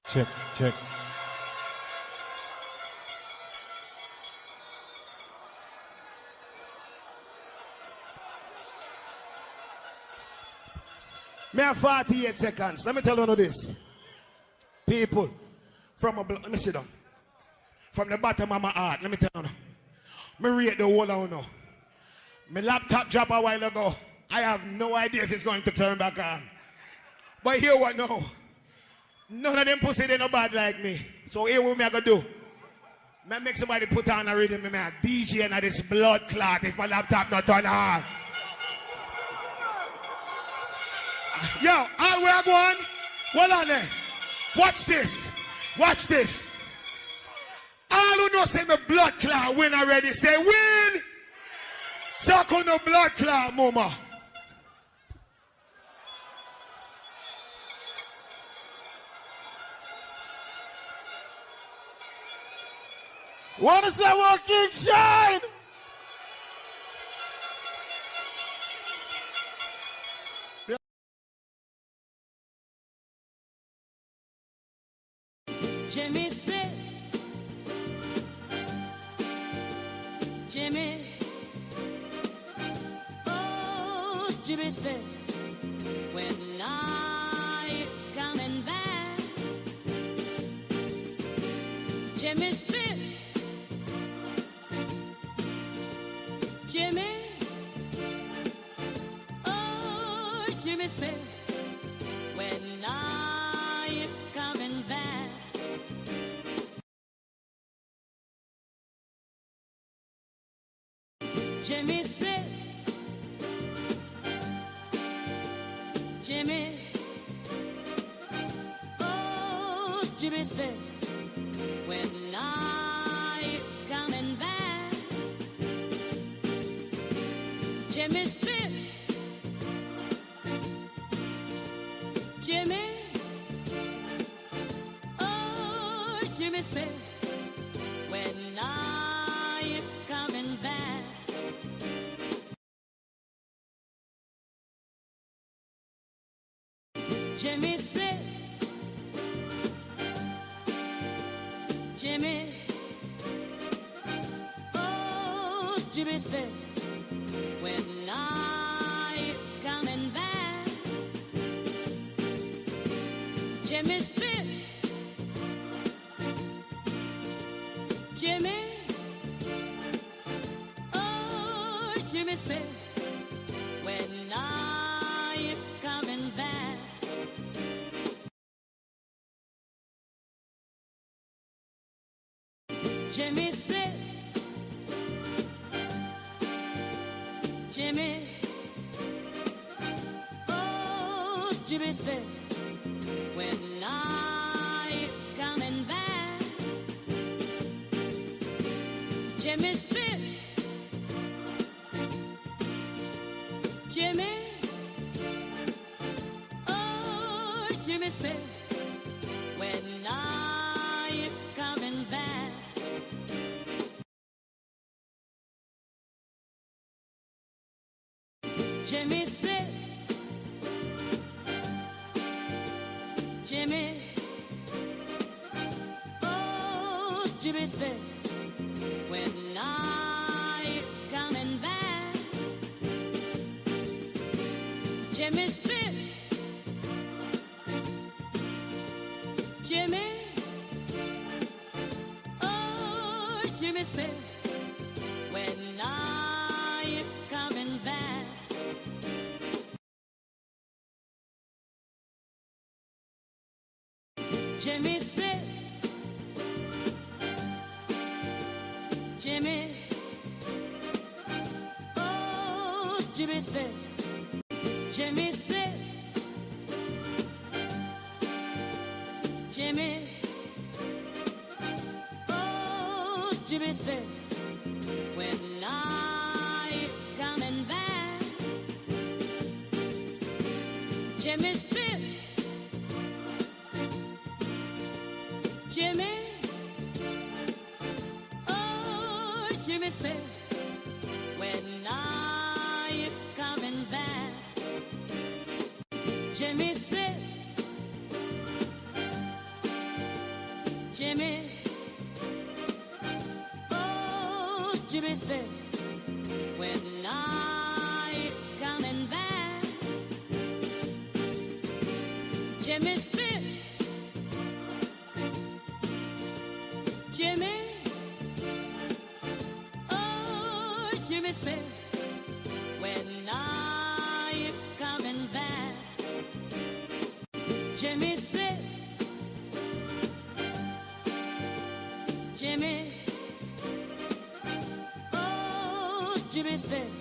Check, check. Me have 48 seconds. Let me tell you this. People, let me sit down. From the bottom of my heart, let me tell you. Me rate the whole of you. My laptop dropped a while ago. I have no idea if it's going to turn back on. But here what now? None of them pussy they no bad like me. So here what me I gonna do? Me make somebody put on a rhythm, me a DJ and this blood clot if my laptop not turn on. Yo, all we are going. Hold on there. Watch this. Watch this. All who know say me blood clot win already. Say win. Suck on the blood clot, mama. Wanna say what King Shine? Jimmy spit. Jimmy. Oh, Jimmy spit. When I coming back. Jimmy spit. Jimmy. Oh, Jimmy spit. When I coming back. Jimmy spit. Jimmy. Oh, Jimmy spit. When I coming back. Jimmy spit. Jimmy. Oh, Jimmy spit. When I coming back. Jimmy spit. Jimmy. Oh, Jimmy spit. When I coming back. Jimmy spit. Jimmy. Oh, Jimmy spit. When I coming back. Jimmy spit. Jimmy. Oh, Jimmy spit. When I coming back. Jimmy spit. Jimmy. Oh, Jimmy spit. When I coming back. Jimmy spit. Jimmy. Oh, Jimmy spit. When I coming back. Jimmy spit. Jimmy. Oh, Jimmy spit. When I coming back. Jimmy spit. Jimmy. Oh, Jimmy spit. Jimmy spit. Jimmy. Oh, Jimmy spit. When I coming back. Jimmy spit. Jimmy. Oh, Jimmy spit. When I coming back. Jimmy spit. Jimmy. Oh, Jimmy Smith, when I coming back? Jimmy Smith, Jimmy. Oh, Jimmy Smith, when I coming back? Jimmy Smith, Jimmy. Oh, Jimmy Smith,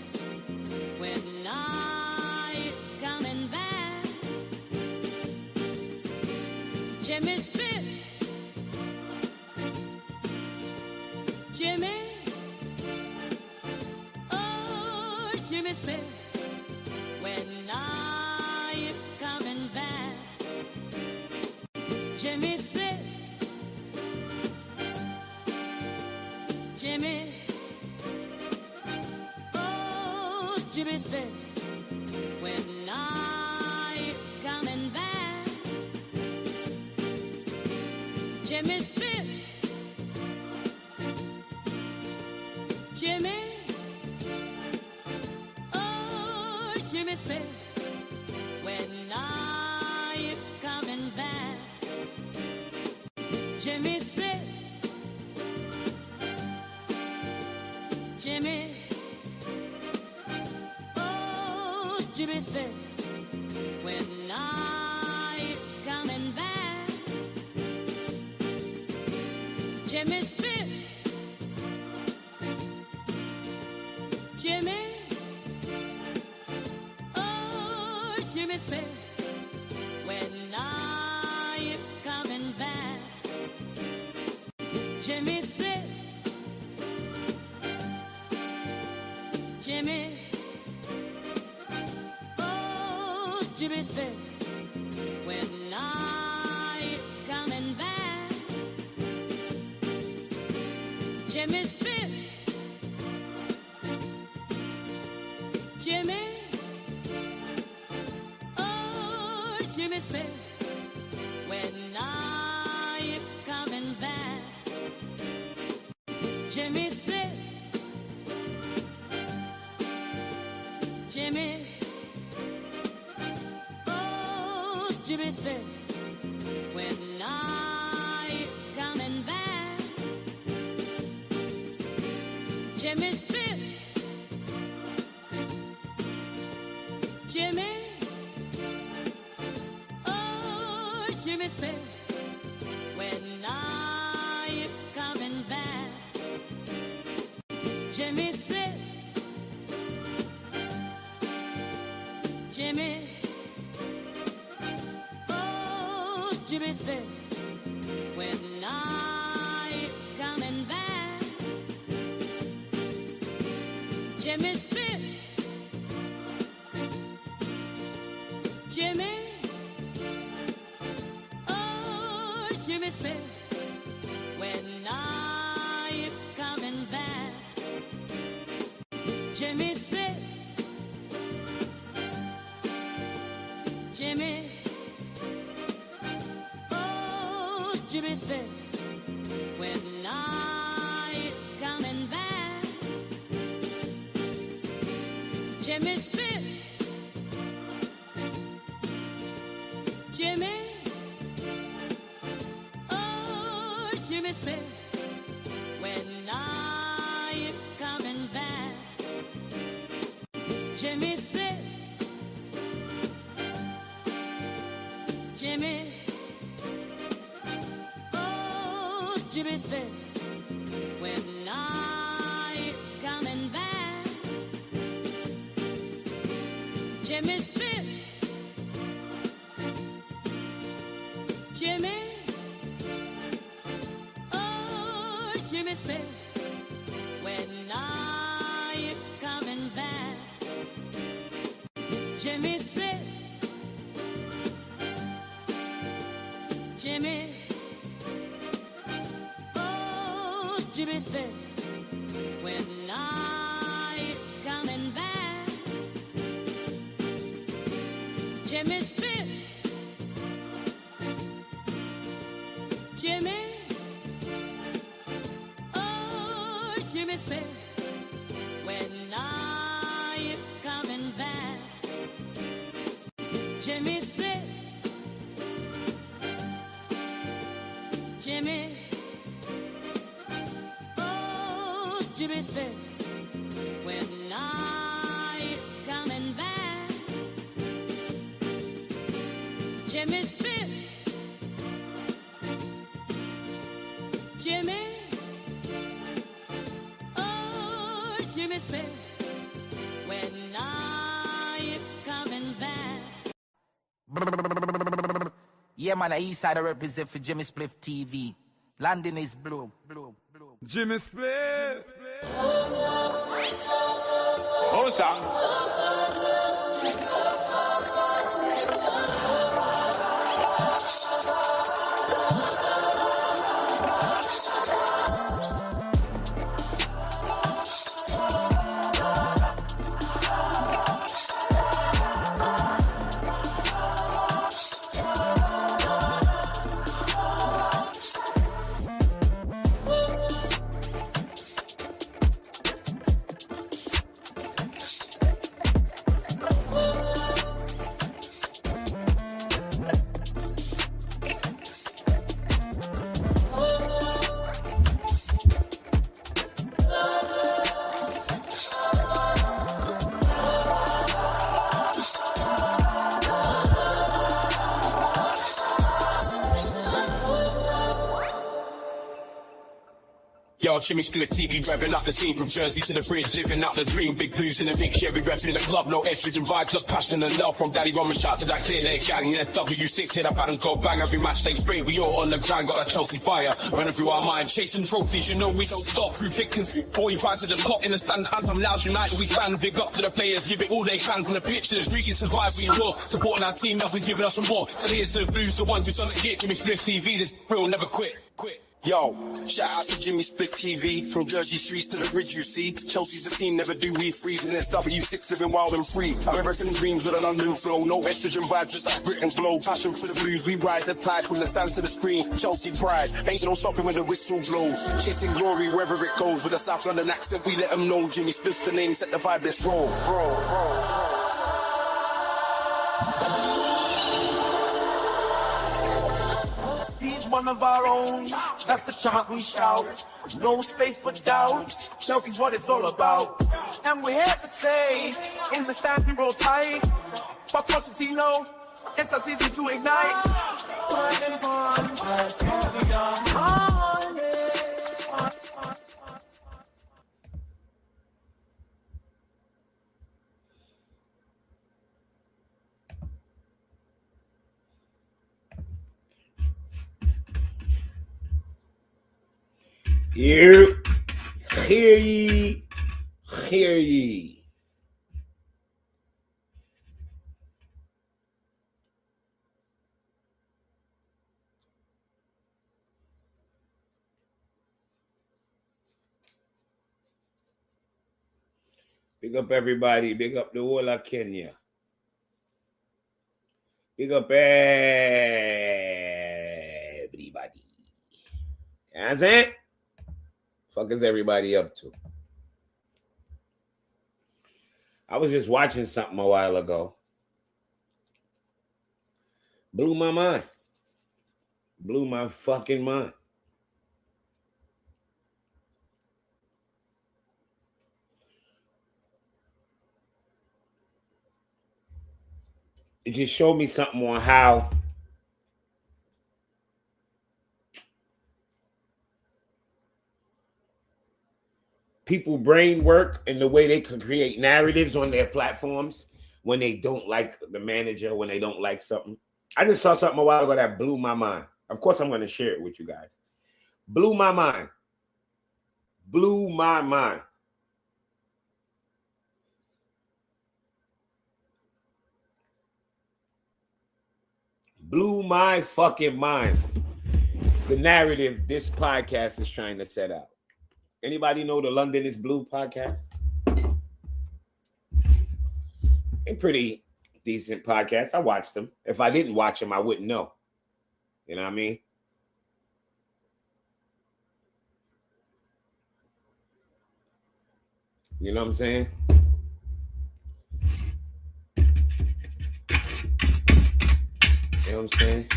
when I coming back? Jimmy Smith, Jimmy. Oh, Jimmy Smith, when I coming back? Jimmy Smith, Jimmy. Oh, Jimmy Smith, when I coming back? Jimmy Smith, Jimmy. Oh, Jimmy Smith, when I coming back? Jimmy Smith, Jimmy. Oh, Jimmy Smith, when I coming back? Jimmy Smith, Jimmy. Oh, Jimmy Smith, when I coming back? Jimmy Smith, Jimmy. Oh, Jimmy Smith, when I coming back? Jimmy Smith, Jimmy. Oh, Jimmy Smith, when I coming back? Jimmy Smith, Jimmy. Oh, Jimmy Smith, when I coming back? Jimmy Smith, Jimmy. Oh, Jimmy Smith, when I coming back? Jimmy Smith, Jimmy. Oh, Jimmy Smith, when I coming back? Jimmy Smith, Jimmy. Oh, Jimmy Smith, when I coming back? Jimmy Smith, Jimmy. Oh, Jimmy Smith, when I coming back? Jimmy Smith, Jimmy. Oh, Jimmy Smith, when I coming back? Jimmy Smith, Jimmy. Oh, Jimmy Smith, when I coming back? Jimmy Smith, Jimmy. Oh, Jimmy Smith, when I coming back? Jimmy Smith, Jimmy. Oh, Jimmy Smith, when I coming back? Jimmy Smith, Jimmy. Smith, when I coming back, Jimmy Smith, Jimmy, oh Jimmy Smith, when I coming back, Jimmy Smith, Jimmy, oh Jimmy Smith, when I coming back. Yeah, man, the east side I represent for Jimmy Spliff TV. London is blue. Jimmy Spliff. Oh, song. Yo, Jimmy Split TV, revving up the scene from Jersey to the bridge, living out the dream. Big blues in the mix, yeah, we repping in the club, no estrogen vibes, just passion and love from Daddy Ron and shout to that clear leg gang. Yeah, W6 hit up and go bang every match they spray. We all on the grind, got a Chelsea fire running through our mind, chasing trophies. You know we don't stop through thick and through. Boys rise to the top in the stand, anthem loud united. We band big up to the players, give it all they can from the pitch to the street and survive. We raw supporting our team, nothing's giving us some more. So here's to the blues, the ones who's on the kit. Jimmy Split TV, this real never quit. Yo, shout out to Jimmy Split TV, from Jersey streets to the bridge you see. Chelsea's the team, never do we freeze, and it's W6 living wild and free. American dreams with a London flow, no estrogen vibes, just like Britain flow. Passion for the blues, we ride the tide from the stands to the screen. Chelsea pride, ain't no stopping when the whistle blows. Chasing glory wherever it goes, with a South London accent, we let them know. Jimmy Spliff's the name, set the vibe, let's roll. He's one of our own, that's the chant we shout. No space for doubts, Chelsea's what it's all about. And we're here to stay, in the stands we roll tight. Fuck Pochettino, it's our season to ignite. Hear ye. Big up everybody. Big up the whole of Kenya. Big up everybody. That's it. Fuck is everybody up to? I was just watching something a while ago. Blew my mind. Blew my fucking mind. It just showed me something on how people brain work and the way they can create narratives on their platforms when they don't like the manager, when they don't like something. I just saw something a while ago that blew my mind. Of course, I'm going to share it with you guys. Blew my mind. Blew my mind. Blew my fucking mind. The narrative this podcast is trying to set out. Anybody know the London is Blue podcast? A pretty decent podcast. I watched them. If I didn't watch them, I wouldn't know. You know what I mean? You know what I'm saying? You know what I'm saying?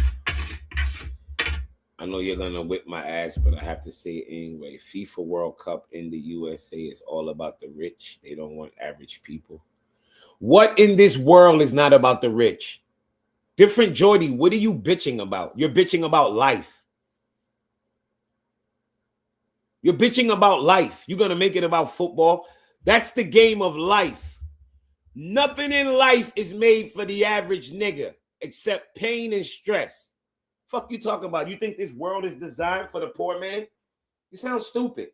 I know you're gonna whip my ass, but I have to say it anyway. FIFA World Cup in the USA is all about the rich. They don't want average people. What in this world is not about the rich? Different Jordy, what are you bitching about? You're bitching about life. You're bitching about life. You're gonna make it about football. That's the game of life. Nothing in life is made for the average nigga except pain and stress. Fuck you talking about? You think this world is designed for the poor man? You sound stupid.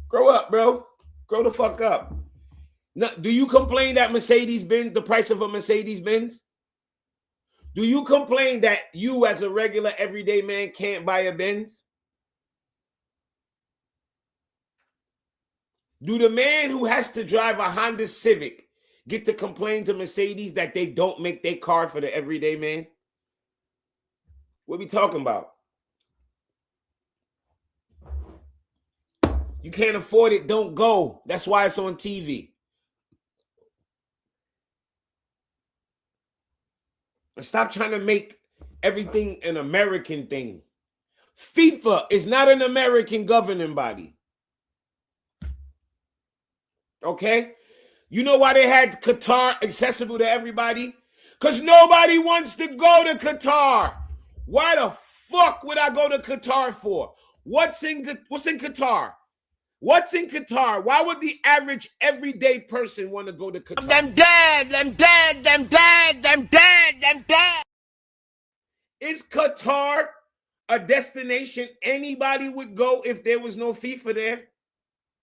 Grow up, bro. Grow the fuck up. Now, do you complain that Mercedes-Benz, the price of a Mercedes-Benz? Do you complain that you as a regular everyday man can't buy a Benz? Do the man who has to drive a Honda Civic get to complain to Mercedes that they don't make their car for the everyday man? What are we talking about? You can't afford it, don't go. That's why it's on TV. And stop trying to make everything an American thing. FIFA is not an American governing body. Okay? You know why they had Qatar accessible to everybody? Because nobody wants to go to Qatar. Why the fuck would I go to Qatar for? What's in Qatar? What's in Qatar? Why would the average everyday person want to go to Qatar? Them dead, them dead, them dead, them dead, them dead. Is Qatar a destination anybody would go if there was no FIFA there?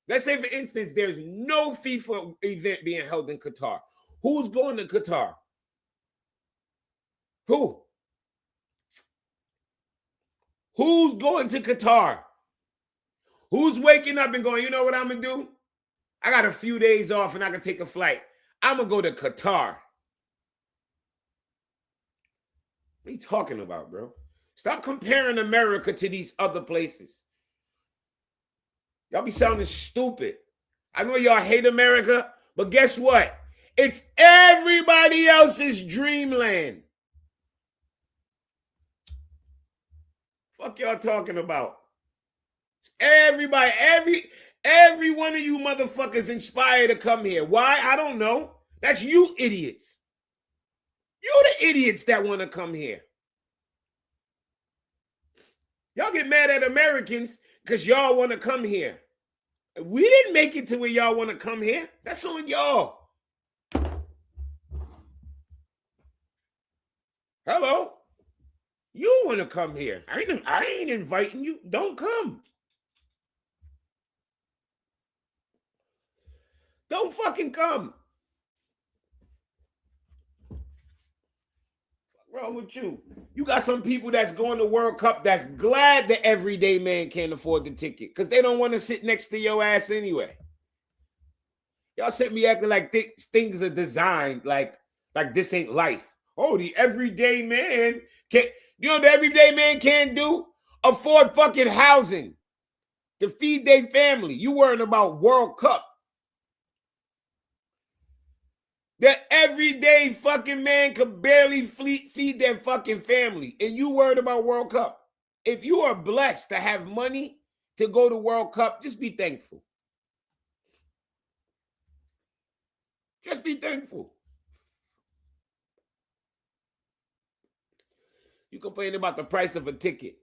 Let's say, for instance, there's no FIFA event being held in Qatar. Who's going to Qatar? Who? Who's going to Qatar? Who's waking up and going, you know what I'm going to do? I got a few days off and I can take a flight. I'm going to go to Qatar. What are you talking about, bro? Stop comparing America to these other places. Y'all be sounding stupid. I know y'all hate America, but guess what? It's everybody else's dreamland. Fuck y'all talking about? Everybody, every one of you motherfuckers inspired to come here. Why? I don't know. That's you idiots. You the idiots that want to come here. Y'all get mad at Americans because y'all want to come here. We didn't make it to where y'all want to come here. That's on y'all. Hello? You want to come here. I ain't inviting you. Don't come. Don't fucking come. What's wrong with you? You got some people that's going to World Cup that's glad the everyday man can't afford the ticket because they don't want to sit next to your ass anyway. Y'all sit me acting like things are designed like this ain't life. Oh, the everyday man can't. You know what the everyday man can't do? Afford fucking housing to feed their family. You worrying about World Cup. The everyday fucking man could barely feed their fucking family. And you worried about World Cup. If you are blessed to have money to go to World Cup, just be thankful. Just be thankful. You complain about the price of a ticket.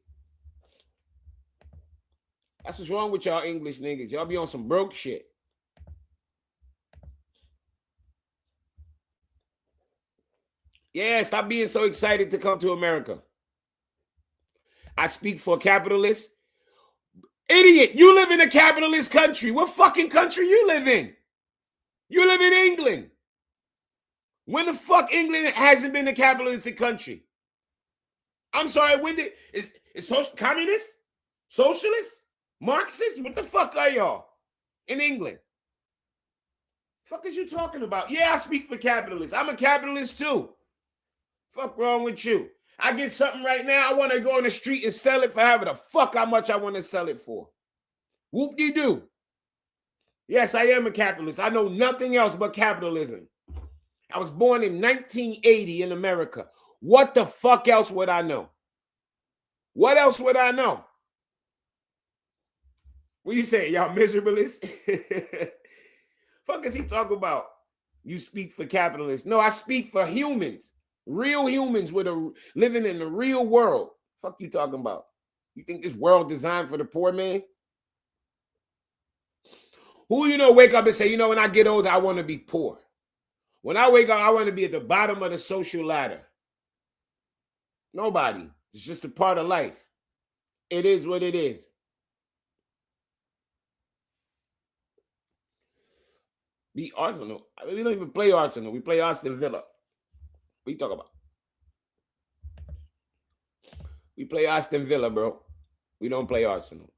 That's what's wrong with y'all English niggas. Y'all be on some broke shit. Yeah, stop being so excited to come to America. I speak for capitalists. Idiot, you live in a capitalist country. What fucking country you live in? You live in England. When the fuck England hasn't been a capitalistic country? I'm sorry, when did is communist? Socialist? Marxist? What the fuck are y'all in England? Fuck is you talking about? Yeah, I speak for capitalists. I'm a capitalist too. Fuck wrong with you? I get something right now, I want to go on the street and sell it for however the fuck how much I want to sell it for. Whoop-de-doo. Yes, I am a capitalist. I know nothing else but capitalism. I was born in 1980 in America. What the fuck else would I know? What else would I know? What you say, y'all miserablest? Fuck is he talking about? You speak for capitalists. No, I speak for humans. Real humans living in the real world. Fuck you talking about? You think this world designed for the poor man? Who wake up and say, when I get older, I want to be poor. When I wake up, I want to be at the bottom of the social ladder. Nobody. It's just a part of life. It is what it is. Beat Arsenal. We don't even play Arsenal. We play Aston Villa. What you talk about? We play Aston Villa, bro. We don't play Arsenal.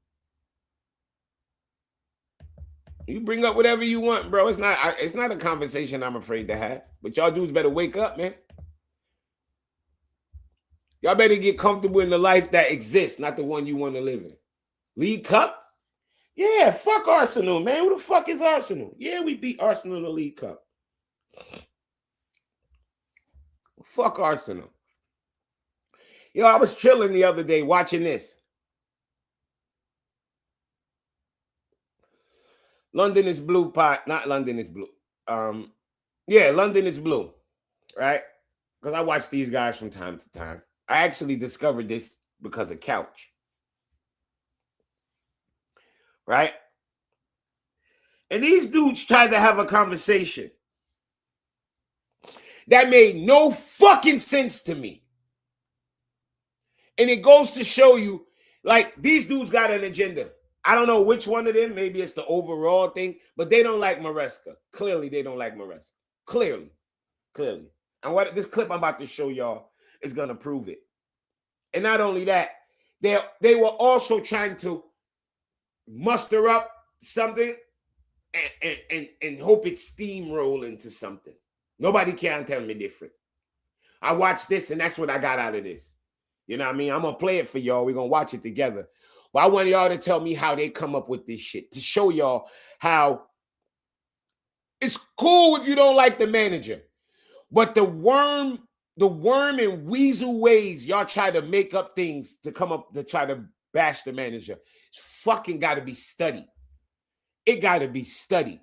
You bring up whatever you want, bro. It's not a conversation I'm afraid to have. But y'all dudes better wake up, man. Y'all better get comfortable in the life that exists, not the one you want to live in. League Cup? Yeah, fuck Arsenal, man. Who the fuck is Arsenal? Yeah, we beat Arsenal in the League Cup. Fuck Arsenal. I was chilling the other day watching this. London is blue pot. Not London is blue. Yeah, London is blue. Right? Because I watch these guys from time to time. I actually discovered this because of Couch. Right? And these dudes tried to have a conversation that made no fucking sense to me. And it goes to show you, like, these dudes got an agenda. I don't know which one of them. Maybe it's the overall thing, but they don't like Maresca. Clearly, they don't like Maresca. Clearly. And what this clip I'm about to show y'all is going to prove it. And not only that, they were also trying to muster up something and hope it steamroll into something. Nobody can tell me different. I watched this, and that's what I got out of this. You know what I mean? I'm going to play it for y'all. We're going to watch it together. But I want y'all to tell me how they come up with this shit, to show y'all how it's cool if you don't like the manager. But the worm and weasel ways y'all try to make up things to come up to try to bash the manager, it's fucking got to be studied. It got to be studied.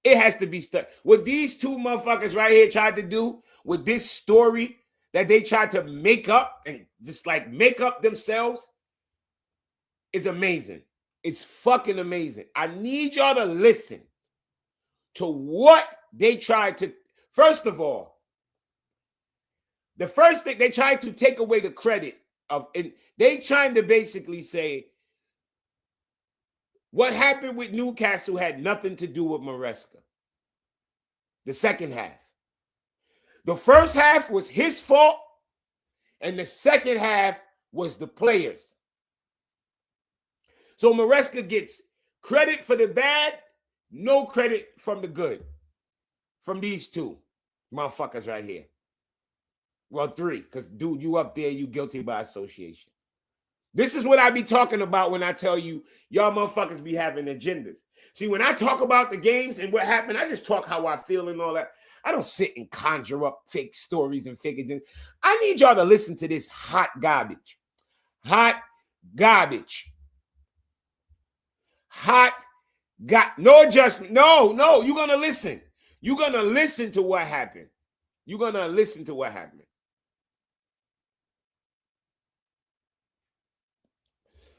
It has to be studied. What these two motherfuckers right here tried to do with this story that they tried to make up and just like make up themselves is amazing. It's fucking amazing. I need y'all to listen to what they tried to. First of all, the first thing, they tried to take away the credit of, and they trying to basically say what happened with Newcastle had nothing to do with Maresca. The second half. The first half was his fault, and the second half was the players. So Maresca gets credit for the bad, no credit from the good. From these two motherfuckers right here. Well, three, because dude, you up there, you guilty by association. This is what I be talking about when I tell you y'all motherfuckers be having agendas. See, when I talk about the games and what happened, I just talk how I feel and all that. I don't sit and conjure up fake stories and fake agendas. I need y'all to listen to this hot garbage. Hot garbage. No adjustment. No, you're going to listen. You're going to listen to what happened. You're going to listen to what happened.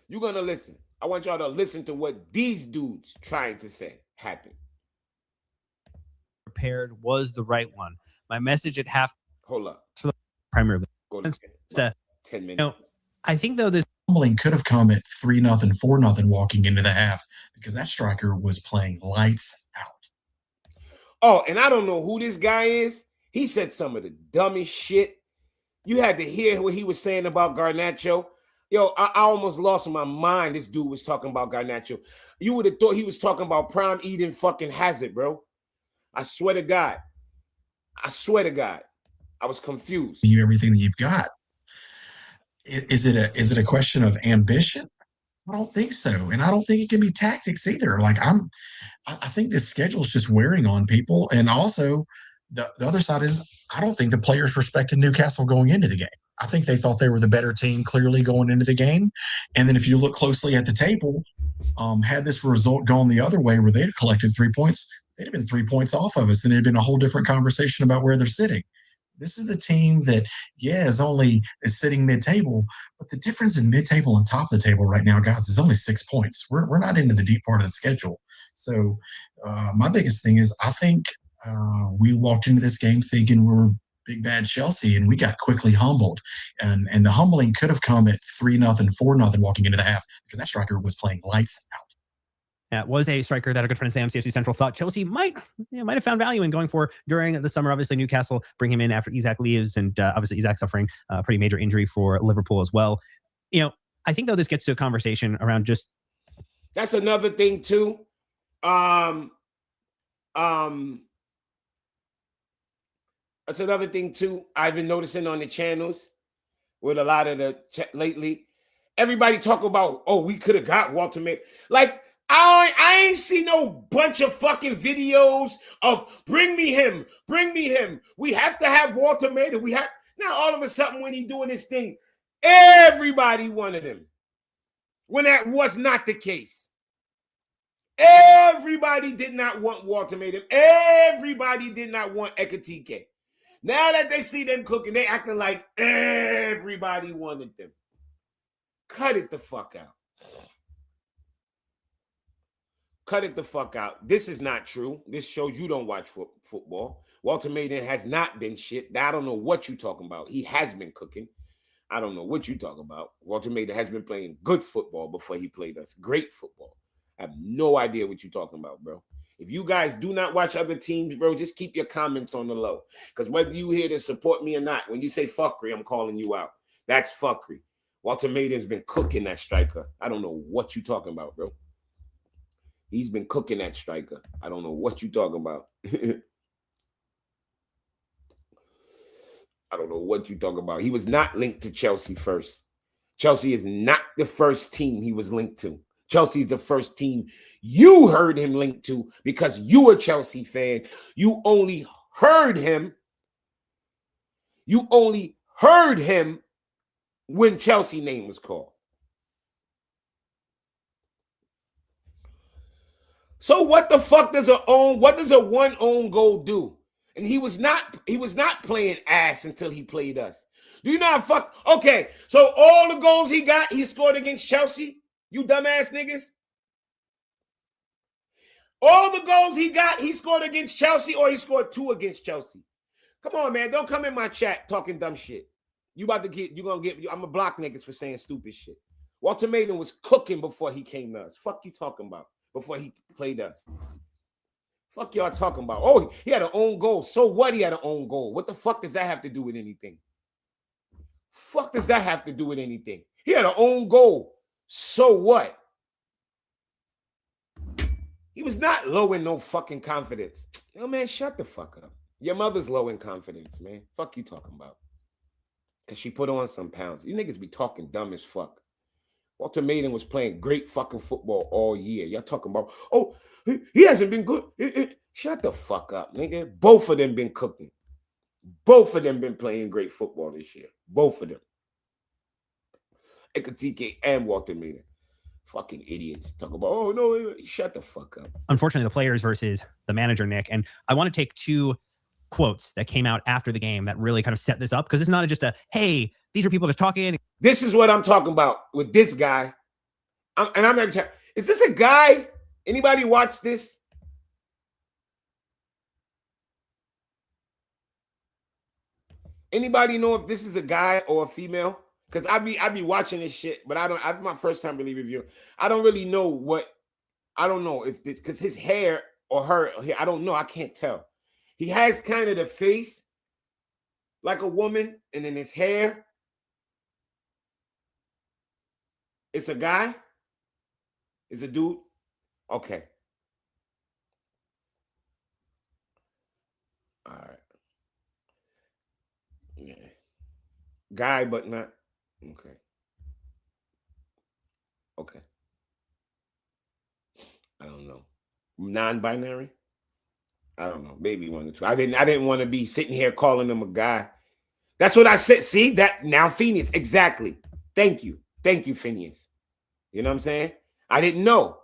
You're going to listen. I want y'all to listen to what these dudes trying to say happened. Prepared was the right one. My message at half. Hold up. For the primarily. Go to 10 minutes. I think, though, this tumbling could have come at 3-0, 4-0 walking into the half because that striker was playing lights out. Oh, and I don't know who this guy is. He said some of the dumbest shit. You had to hear what he was saying about Garnacho. Yo, I almost lost my mind. This dude was talking about Garnacho. You would have thought he was talking about Prime Eden fucking Hazard, bro. I swear to God. I was confused. You everything that you've got. Is it a question of ambition? I don't think so, and I don't think it can be tactics either. Like I think this schedule is just wearing on people, and also the other side is I don't think the players respected Newcastle going into the game. I think they thought they were the better team clearly going into the game, and then if you look closely at the table, had this result gone the other way where they'd have collected 3 points, they'd have been 3 points off of us, and it'd been a whole different conversation about where they're sitting. This is the team that, yeah, is sitting mid-table, but the difference in mid-table and top of the table right now, guys, is only 6 points. We're not into the deep part of the schedule. So my biggest thing is I think we walked into this game thinking we were big bad Chelsea, and we got quickly humbled. And the humbling could have come at 3-0, 4-0 walking into the half because that striker was playing lights out. That was a striker that our good friend Sam, CFC Central, thought Chelsea might have found value in going for during the summer. Obviously, Newcastle bring him in after Isak leaves, and obviously Isak suffering a pretty major injury for Liverpool as well. I think, though, this gets to a conversation around just... That's another thing, too. That's another thing, too, I've been noticing on the channels with a lot of the lately. Everybody talk about, oh, we could have got Walter May. Like, I ain't see no bunch of fucking videos of bring me him. We have to have Walter Maida. Now all of a sudden when he doing this thing, everybody wanted him. When that was not the case. Everybody did not want Walter Maida. Everybody did not want Ekatike. Now that they see them cooking, they acting like everybody wanted them. Cut it the fuck out. Cut it the fuck out. This is not true. This shows you don't watch football. Walter Maiden has not been shit. I don't know what you're talking about. He has been cooking. I don't know what you're talking about. Walter Maiden has been playing good football before he played us. Great football. I have no idea what you're talking about, bro. If you guys do not watch other teams, bro, just keep your comments on the low. Because whether you here to support me or not, when you say fuckery, I'm calling you out. That's fuckery. Walter Maiden's been cooking that striker. I don't know what you're talking about, bro. He's been cooking that striker. I don't know what you're talking about. I don't know what you're talking about. He was not linked to Chelsea first. Chelsea is not the first team he was linked to. Chelsea's the first team you heard him linked to because you a Chelsea fan. You only heard him. You only heard him when Chelsea name was called. So what the fuck does a one own goal do? And he was not playing ass until he played us. Do you know how fuck? Okay, so all the goals he got, he scored against Chelsea. You dumbass niggas. All the goals he got, he scored against Chelsea, or he scored 2 against Chelsea. Come on, man. Don't come in my chat talking dumb shit. I'm gonna block niggas for saying stupid shit. Walter Maiden was cooking before he came to us. Fuck you talking about? Before he played us. Fuck y'all talking about? Oh, he had an own goal. So what? He had an own goal. What the fuck does that have to do with anything? Fuck does that have to do with anything? He had an own goal. So what? He was not low in no fucking confidence. Yo, man, shut the fuck up. Your mother's low in confidence, man. Fuck you talking about? Because she put on some pounds. You niggas be talking dumb as fuck. Walter Maiden was playing great fucking football all year. Y'all talking about, oh, he hasn't been good. Shut the fuck up, nigga. Both of them been cooking. Both of them been playing great football this year. Both of them. Ekatike and Walter Maiden. Fucking idiots. Talk about, oh, no, shut the fuck up. Unfortunately, the players versus the manager, Nick. And I want to take 2 quotes that came out after the game that really kind of set this up, because it's not just a, hey, these are people just talking. This is what I'm talking about with this guy. I'm not even is this a guy? Anybody watch this? Anybody know if this is a guy or a female? Because I be watching this shit, but I don't. That's my first time really reviewing. I don't really know what. I don't know if this, because his hair or her. I don't know. I can't tell. He has kind of the face like a woman, and then his hair. It's a guy. It's a dude. Okay. All right. Yeah. Guy, but not. Okay. Okay. I don't know. Non-binary? I don't know. Maybe one or two. I didn't want to be sitting here calling him a guy. That's what I said. See that now, Phineas. Exactly. Thank you. Thank you, Phineas. You know what I'm saying? I didn't know.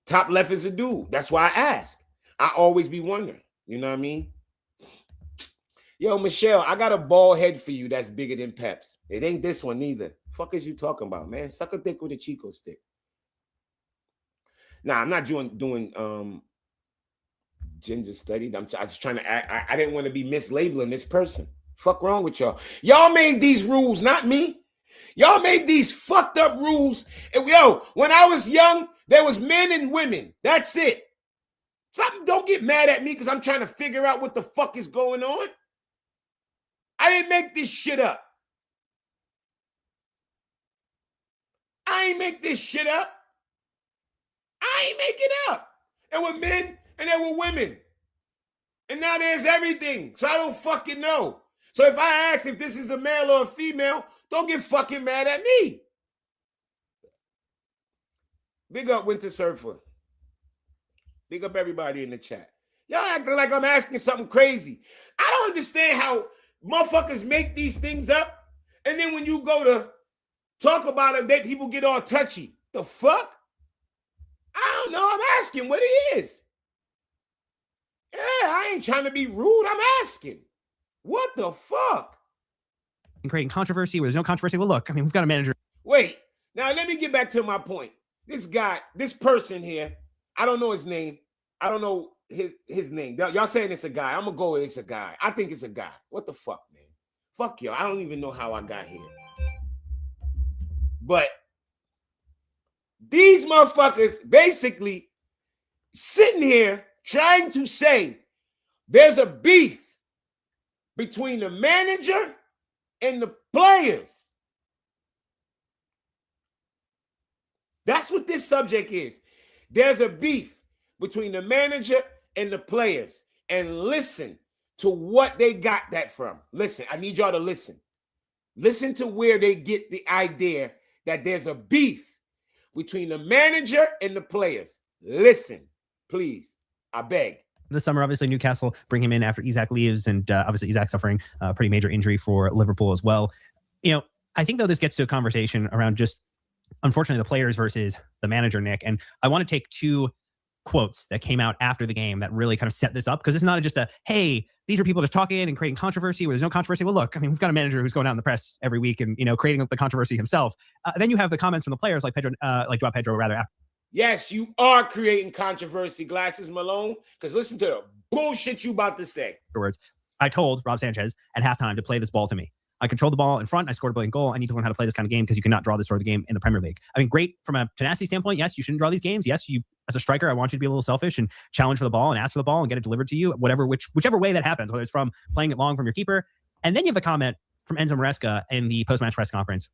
Top left is a dude. That's why I asked. I always be wondering. You know what I mean? Yo, Michelle, I got a bald head for you that's bigger than Pep's. It ain't this one neither. Fuck is you talking about, man? Suck a dick with a Chico stick. Nah, I'm not doing gender studies. I was trying to I didn't want to be mislabeling this person. Fuck wrong with y'all. Y'all made these rules, not me. Y'all made these fucked up rules. And yo, when I was young, there was men and women. That's it. Don't get mad at me because I'm trying to figure out what the fuck is going on. I didn't make this shit up. I ain't make this shit up. I ain't make it up. There were men and there were women. And now there's everything. So I don't fucking know. So if I ask if this is a male or a female, don't get fucking mad at me. Big up Winter Surfer. Big up everybody in the chat. Y'all acting like I'm asking something crazy. I don't understand how motherfuckers make these things up. And then when you go to talk about it, people get all touchy. The fuck? I don't know. I'm asking what it is. Yeah, I ain't trying to be rude. I'm asking. What the fuck? And creating controversy where there's no controversy. Well, look, I mean, we've got a manager. Wait. Now, let me get back to my point. This guy, this person here, I don't know his name. I don't know his name. Y'all saying it's a guy. I'm going to go with it's a guy. I think it's a guy. What the fuck, man? Fuck y'all. I don't even know how I got here. But these motherfuckers basically sitting here trying to say there's a beef between the manager and the players. That's what this subject is. There's a beef between the manager and the players. And listen to what they got that from. Listen, I need y'all to listen. Listen to where they get the idea that there's a beef between the manager and the players. Listen, please. I beg. This summer, obviously, Newcastle bring him in after Isak leaves, and obviously Isak suffering a pretty major injury for Liverpool as well. You know, I think, though, this gets to a conversation around just, unfortunately, the players versus the manager, Nick. And I want to take two quotes that came out after the game that really kind of set this up, because it's not just a, hey, these are people just talking and creating controversy where there's no controversy. Well, look, I mean, we've got a manager who's going out in the press every week and, you know, creating the controversy himself. Then you have the comments from the players like Joao Pedro, rather. Yes, you are creating controversy, Glasses Malone, because listen to the bullshit you about to say. Afterwards, I told Rob Sanchez at halftime to play this ball to me. I controlled the ball in front. I scored a brilliant goal. I need to learn how to play this kind of game because you cannot draw this sort of game in the Premier League. I mean, great from a tenacity standpoint. Yes, you shouldn't draw these games. Yes, you as a striker, I want you to be a little selfish and challenge for the ball and ask for the ball and get it delivered to you, whichever way that happens, whether it's from playing it long from your keeper. And then you have a comment from Enzo Maresca in the post-match press conference.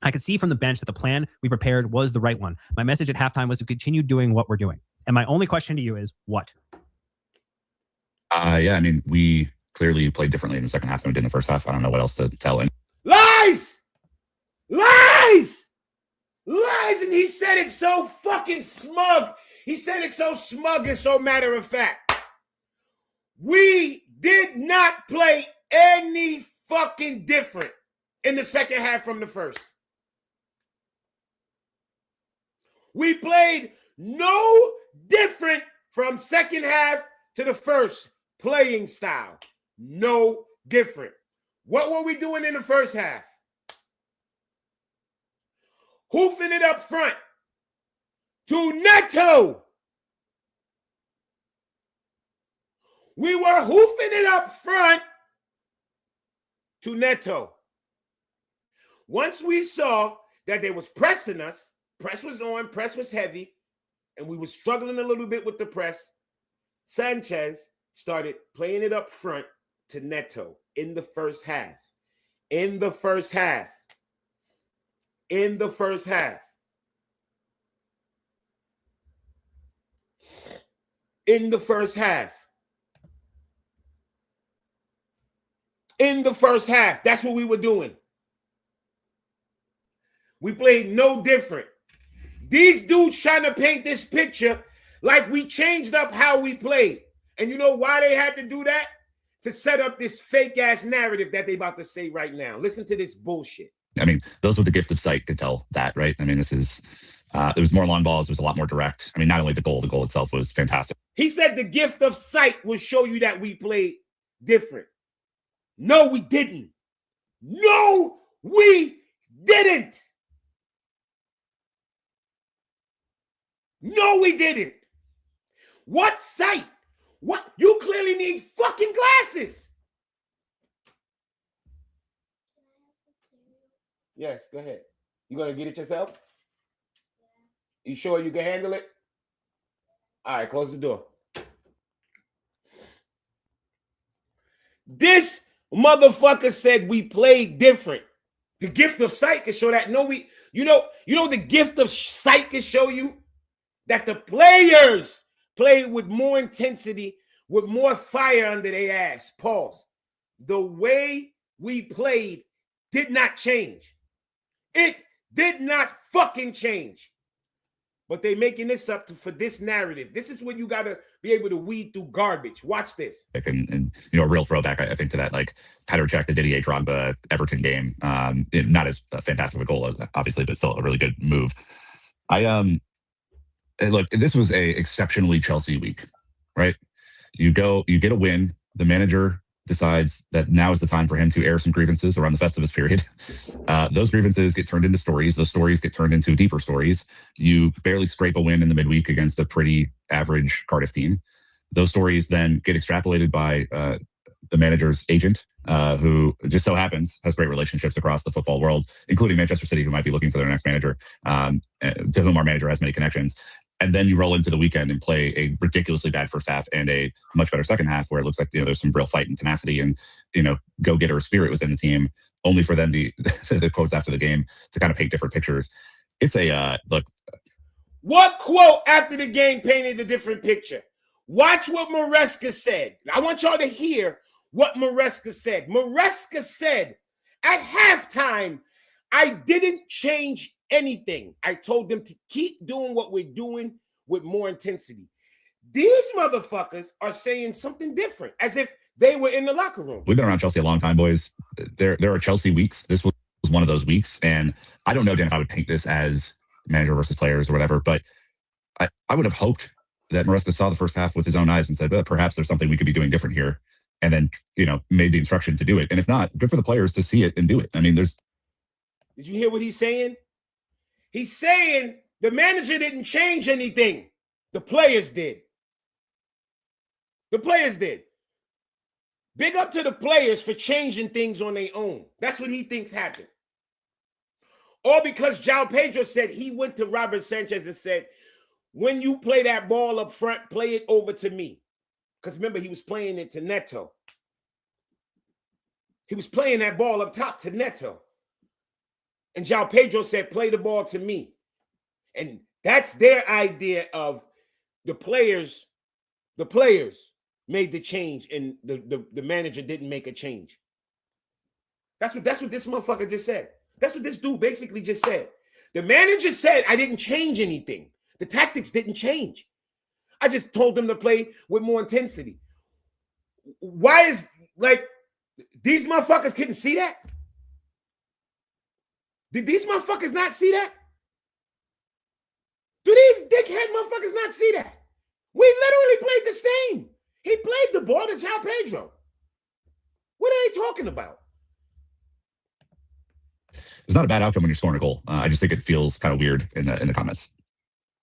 I could see from the bench that the plan we prepared was the right one. My message at halftime was to continue doing what we're doing. And my only question to you is what? Yeah, I mean, we clearly played differently in the second half than we did in the first half. I don't know what else to tell. Lies! Lies! Lies! And he said it so fucking smug. He said it so smug and so matter of fact. We did not play any fucking different in the second half from the first. We played no different from second half to the first playing style. No different. What were we doing in the first half? Hoofing it up front to Neto. We were hoofing it up front to Neto. Once we saw that they was pressing us, press was on, press was heavy, and we were struggling a little bit with the press, Sanchez started playing it up front to Neto in the first half. In the first half. In the first half. In the first half. In the first half. That's what we were doing. We played no different. These dudes trying to paint this picture like we changed up how we played. And you know why they had to do that? To set up this fake ass narrative that they about to say right now. Listen to this bullshit. I mean, those with the gift of sight could tell that, right? I mean, this is, there was more long balls. It was a lot more direct. I mean, not only the goal itself was fantastic. He said the gift of sight will show you that we played different. No, we didn't. No, we didn't. No, we didn't. What sight? What? You clearly need fucking glasses. Yes, go ahead. You gonna get it yourself? You sure you can handle it? All right, close the door. This motherfucker said we played different. The gift of sight can show that. No, you know, the gift of sight can show you that the players played with more intensity, with more fire under their ass. Pause. The way we played did not change. It did not fucking change. But they making this up for this narrative. This is when you got to be able to weed through garbage. Watch this. And you know, a real throwback, I think, to that, like, Petr Cech, the Didier Drogba Everton game. Not as fantastic of a goal, obviously, but still a really good move. Look, this was a exceptionally Chelsea week, right? You get a win. The manager decides that now is the time for him to air some grievances around the Festivus period. Those grievances get turned into stories. Those stories get turned into deeper stories. You barely scrape a win in the midweek against a pretty average Cardiff team. Those stories then get extrapolated by the manager's agent, who just so happens has great relationships across the football world, including Manchester City, who might be looking for their next manager, to whom our manager has many connections. And then you roll into the weekend and play a ridiculously bad first half and a much better second half, where it looks like, you know, there's some real fight and tenacity and, you know, go-getter spirit within the team, only for then the quotes after the game to kind of paint different pictures. It's a look. What quote after the game painted a different picture? Watch what Maresca said. I want y'all to hear what Maresca said. Maresca said, at halftime, I didn't change anything. I told them to keep doing what we're doing with more intensity. These motherfuckers are saying something different, as if they were in the locker room. We've been around Chelsea a long time, boys. There are Chelsea weeks. This was one of those weeks. And I don't know, Dan, if I would paint this as manager versus players or whatever, but I would have hoped that Maresca saw the first half with his own eyes and said, well, perhaps there's something we could be doing different here. And then, you know, made the instruction to do it. And if not, good for the players to see it and do it. I mean, Did you hear what he's saying? He's saying the manager didn't change anything. The players did. The players did. Big up to the players for changing things on their own. That's what he thinks happened. Or because João Pedro said he went to Robert Sanchez and said, when you play that ball up front, play it over to me. Because remember, he was playing it to Neto. He was playing that ball up top to Neto. And João Pedro said, play the ball to me. And that's their idea of the players. The players made the change, and the manager didn't make a change. That's what this motherfucker just said. That's what this dude basically just said. The manager said, I didn't change anything. The tactics didn't change. I just told them to play with more intensity. Why is, like, these motherfuckers couldn't see that? Did these motherfuckers not see that? Do these dickhead motherfuckers not see that? We literally played the same. He played the ball to João Pedro. What are they talking about? It's not a bad outcome when you're scoring a goal. I just think it feels kind of weird in the comments.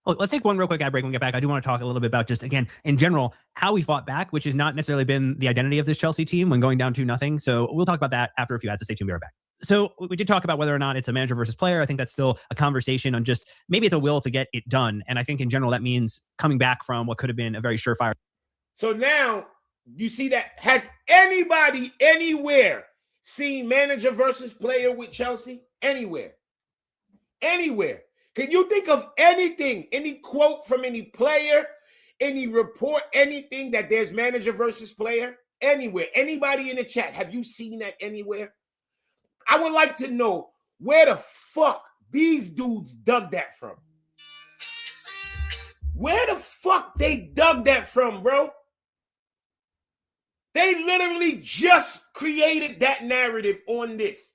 Look, let's take one real quick ad break when we get back. I do want to talk a little bit about just, again, in general, how we fought back, which has not necessarily been the identity of this Chelsea team when going down 2-0. So we'll talk about that after a few ads. So stay tuned. We'll be right back. So we did talk about whether or not it's a manager versus player. I think that's still a conversation on just maybe it's a will to get it done. And I think in general, that means coming back from what could have been a very surefire. So now you see that. Has anybody anywhere seen manager versus player with Chelsea? Anywhere? Anywhere? Can you think of anything, any quote from any player, any report, anything that there's manager versus player? Anywhere? Anybody in the chat? Have you seen that anywhere? I would like to know where the fuck these dudes dug that from. Where the fuck they dug that from, bro? They literally just created that narrative on this.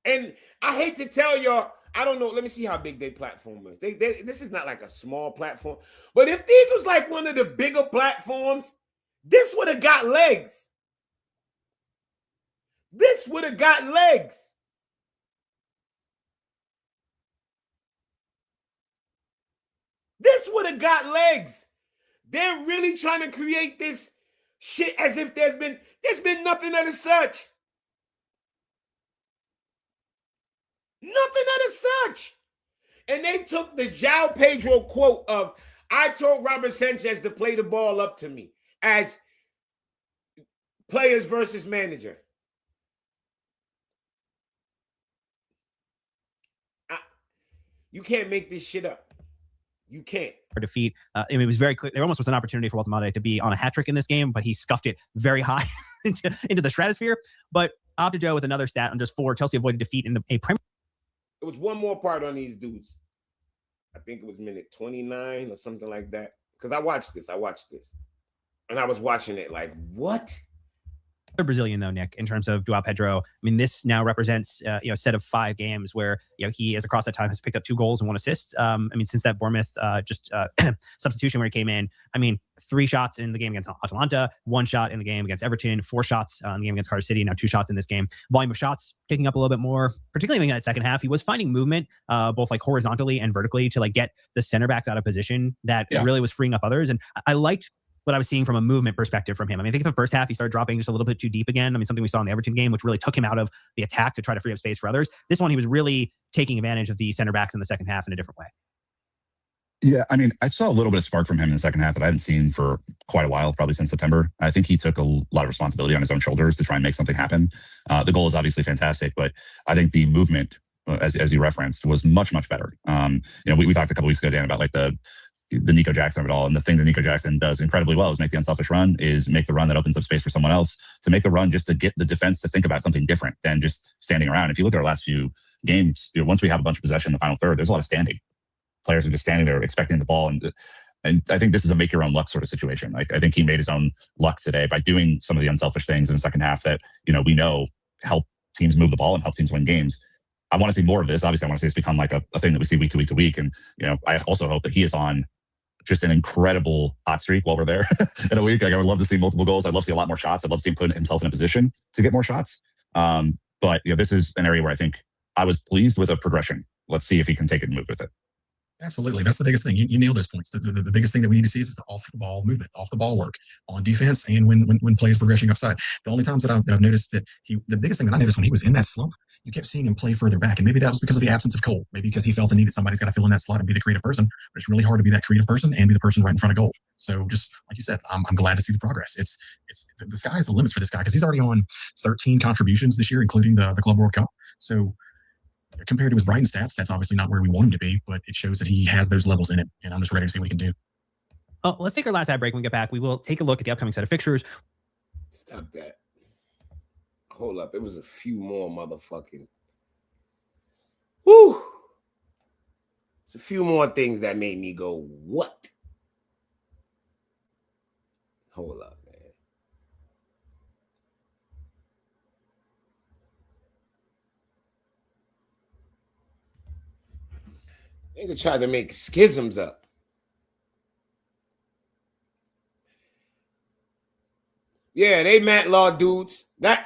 And I hate to tell y'all, I don't know. Let me see how big their platform is. This is not like a small platform. But if this was like one of the bigger platforms, this would have got legs. This would have got legs. This would have got legs. They're really trying to create this shit as if there's been nothing of the such. Nothing of the such. And they took the João Pedro quote of, I told Robert Sanchez to play the ball up to me as players versus manager. You can't make this shit up. You can't. Defeat. It was very clear. There almost was an opportunity for Walter Mate to be on a hat trick in this game, but he scuffed it very high into the stratosphere. But Opta Joe with another stat on just 4. Chelsea avoided defeat in a Premier. It was one more part on these dudes. I think it was minute 29 or something like that. Because I watched this. And I was watching it like, what? Brazilian though, Nick, in terms of João Pedro. I mean, this now represents a set of 5 games where he, as across that time, has picked up 2 goals and 1 assist. I mean, since that Bournemouth substitution where he came in, I mean, 3 shots in the game against Atalanta, 1 shot in the game against Everton, 4 shots in the game against Cardiff City, now 2 shots in this game. Volume of shots picking up a little bit more, particularly in that second half. He was finding movement both like horizontally and vertically to like get the center backs out of position that really was freeing up others. And I liked what I was seeing from a movement perspective from him. I mean, I think in the first half, he started dropping just a little bit too deep again. I mean, something we saw in the Everton game, which really took him out of the attack to try to free up space for others. This one, he was really taking advantage of the center backs in the second half in a different way. Yeah, I mean, I saw a little bit of spark from him in the second half that I hadn't seen for quite a while, probably since September. I think he took a lot of responsibility on his own shoulders to try and make something happen. The goal is obviously fantastic, but I think the movement, as you referenced, was much, much better. We talked a couple weeks ago, Dan, about like the Nico Jackson of it all. And the thing that Nico Jackson does incredibly well is make the unselfish run, is make the run that opens up space for someone else, to make the run just to get the defense to think about something different than just standing around. If you look at our last few games, once we have a bunch of possession in the final third, there's a lot of standing. Players are just standing there expecting the ball. And I think this is a make your own luck sort of situation. Like, I think he made his own luck today by doing some of the unselfish things in the second half that, we know help teams move the ball and help teams win games. I want to see more of this. Obviously, I want to see this become like a thing that we see week to week to week. And, I also hope that he is on just an incredible hot streak while we're there in a week. Like, I would love to see multiple goals. I'd love to see a lot more shots. I'd love to see him put himself in a position to get more shots. But this is an area where I think I was pleased with a progression. Let's see if he can take it and move with it. Absolutely. That's the biggest thing. You nailed those points. The biggest thing that we need to see is the off the ball movement, off the ball work on defense, and when play is progressing upside. The only times that I've noticed that the biggest thing that I noticed when he was in that slump, you kept seeing him play further back. And maybe that was because of the absence of Cole. Maybe because he felt the need that somebody's got to fill in that slot and be the creative person. But it's really hard to be that creative person and be the person right in front of goal. So just like you said, I'm glad to see the progress. It's the sky's the limits for this guy, because he's already on 13 contributions this year, including the Club World Cup. So compared to his Brighton stats, that's obviously not where we want him to be, but it shows that he has those levels in it, and I'm just ready to see what he can do. Let's take our last ad break. When we get back, we will take a look at the upcoming set of fixtures. Stop that. Hold up. It was a few more motherfucking. Whew. It's a few more things that made me go, what? Hold up, man. Nigga tried to make schisms up. Yeah, they Matt Law dudes. That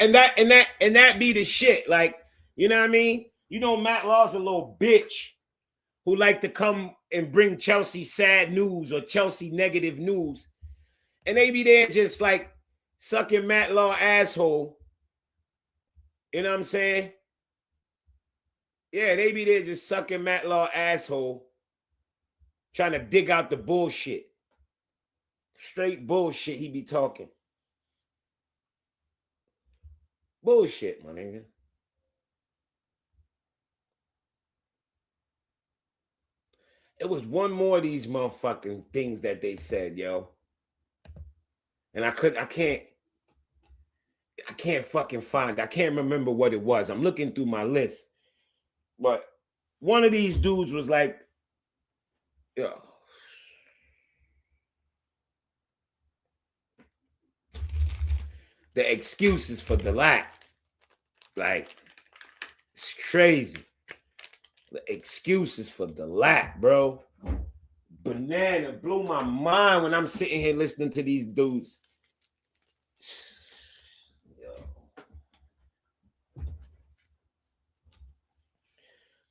be the shit. Like, you know what I mean? Matt Law's a little bitch who like to come and bring Chelsea sad news or Chelsea negative news. And they be there just like sucking Matt Law asshole. You know what I'm saying? Yeah, they be there just sucking Matt Law asshole, trying to dig out the bullshit. Straight bullshit he be talking. Bullshit, my nigga. It was one more of these motherfucking things that they said, yo. And I can't fucking find it. I can't remember what it was. I'm looking through my list. But one of these dudes was like, yo, The excuses for the lack. Like, it's crazy. The excuses for the lack, bro. Banana blew my mind when I'm sitting here listening to these dudes.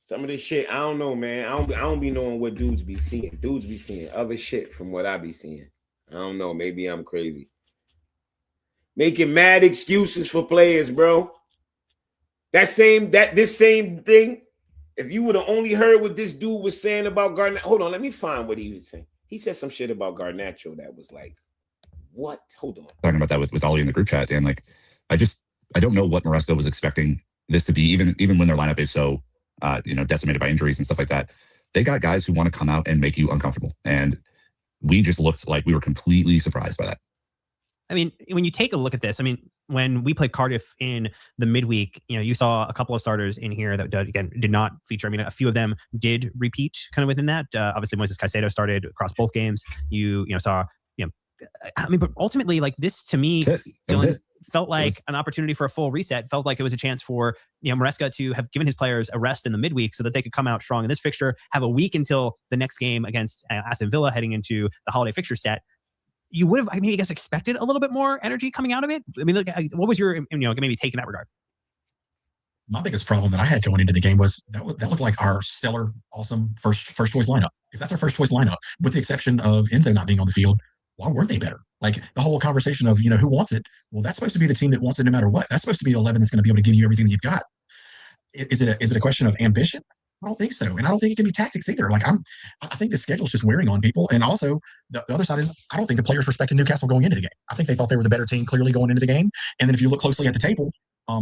Some of this shit, I don't know, man. I don't be knowing what dudes be seeing. Dudes be seeing other shit from what I be seeing. I don't know. Maybe I'm crazy. Making mad excuses for players, bro. This same thing. If you would have only heard what this dude was saying about Garnacho. Hold on, let me find what he was saying. He said some shit about Garnacho that was like, what? Hold on. Talking about that with Ollie in the group chat, and like, I don't know what Maresca was expecting this to be, even when their lineup is so decimated by injuries and stuff like that. They got guys who want to come out and make you uncomfortable, and we just looked like we were completely surprised by that. I mean, when you take a look at this, I mean, when we played Cardiff in the midweek, you saw a couple of starters in here that, again, did not feature. I mean, a few of them did repeat kind of within that. Obviously, Moises Caicedo started across both games. You saw, I mean, but ultimately, like, this to me, Dylan, felt like an opportunity for a full reset. Felt like it was a chance for Maresca to have given his players a rest in the midweek so that they could come out strong in this fixture, have a week until the next game against Aston Villa heading into the holiday fixture set. You would have, I guess, expected a little bit more energy coming out of it. I mean, look, what was your, maybe take in that regard? My biggest problem that I had going into the game was that looked like our stellar, awesome first choice lineup. If that's our first choice lineup, with the exception of Enzo not being on the field, why weren't they better? Like the whole conversation of, who wants it? Well, that's supposed to be the team that wants it no matter what. That's supposed to be the 11 that's going to be able to give you everything that you've got. Is it a question of ambition? I don't think so. And I don't think it can be tactics either. Like I think the schedule's just wearing on people. And also the other side is I don't think the players respected Newcastle going into the game. I think they thought they were the better team clearly going into the game. And then if you look closely at the table,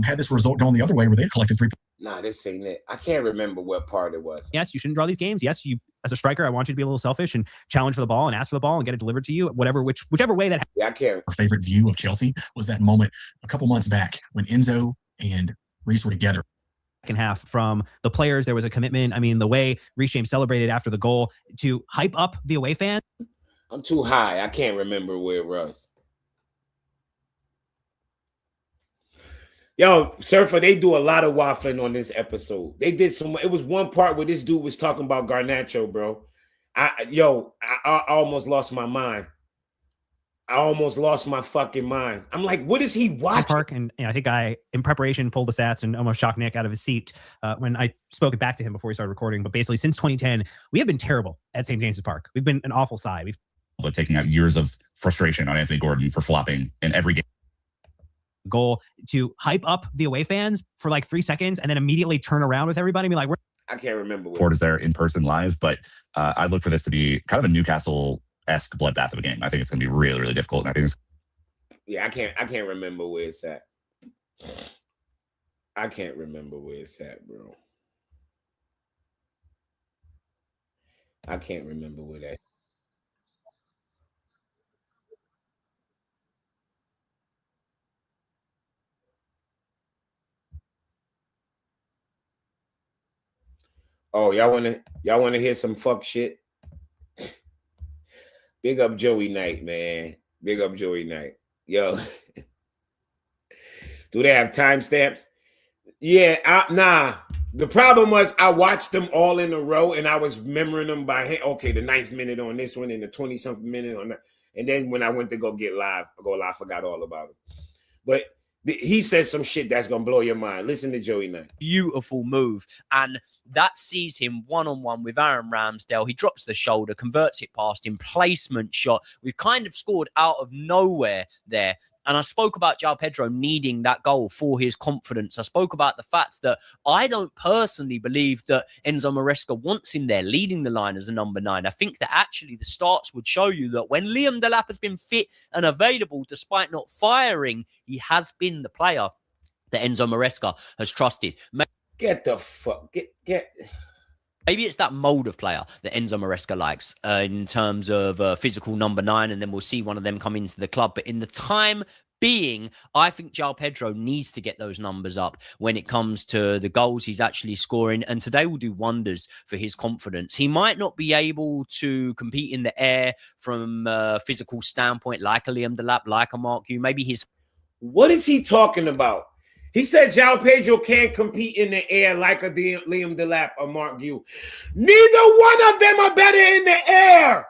had this result gone the other way where they collected 3 points. Nah, this ain't it. I can't remember what part it was. Yes, you shouldn't draw these games. Yes, you as a striker, I want you to be a little selfish and challenge for the ball and ask for the ball and get it delivered to you, whichever way that. Yeah, I can't. Our favorite view of Chelsea was that moment a couple months back when Enzo and Reece were together. Second half from the players, there was a commitment. I mean, the way Reece James celebrated after the goal to hype up the away fans. I'm too high. I can't remember where it was. Yo, Surfer, they do a lot of waffling on this episode. They did some. It was one part where this dude was talking about Garnacho, bro. I almost lost my mind. I almost lost my fucking mind. I'm like, what is he watching? Park, and I think I, in preparation, pulled the stats and almost shocked Nick out of his seat when I spoke it back to him before we started recording. But basically, since 2010, we have been terrible at St. James's Park. We've been an awful side. But taking out years of frustration on Anthony Gordon for flopping in every game. Goal to hype up the away fans for like 3 seconds and then immediately turn around with everybody and be like, I can't remember. Port is there in person live, but I look for this to be kind of a Newcastle-esque bloodbath of a game. I think it's going to be really, really difficult. And I think I can't remember where it's at. I can't remember where it's at, bro. I can't remember where that. Oh, y'all wanna hear some fuck shit? Big up Joey Knight, man. Big up Joey Knight. Yo. Do they have timestamps? Yeah, nah. The problem was I watched them all in a row and I was remembering them by hand. Okay, the 9th minute on this one and the 20-something minute on that. And then when I went to go live, I forgot all about it. But he says some shit that's going to blow your mind. Listen to Joey Knight. Beautiful move. And that sees him one-on-one with Aaron Ramsdale. He drops the shoulder, converts it past him, placement shot. We've kind of scored out of nowhere there. And I spoke about João Pedro needing that goal for his confidence. I spoke about the fact that I don't personally believe that Enzo Maresca wants him there leading the line as a number 9. I think that actually the stats would show you that when Liam Delap has been fit and available, despite not firing, he has been the player that Enzo Maresca has trusted. Get the fuck. Get. Maybe it's that mold of player that Enzo Maresca likes in terms of physical number 9, and then we'll see one of them come into the club. But in the time being, I think João Pedro needs to get those numbers up when it comes to the goals he's actually scoring. And today will do wonders for his confidence. He might not be able to compete in the air from a physical standpoint like a Liam Delap, like a Mark Hugh. Maybe his... What is he talking about? He said João Pedro can't compete in the air like a Liam Delap or Mark Yu. Neither one of them are better in the air.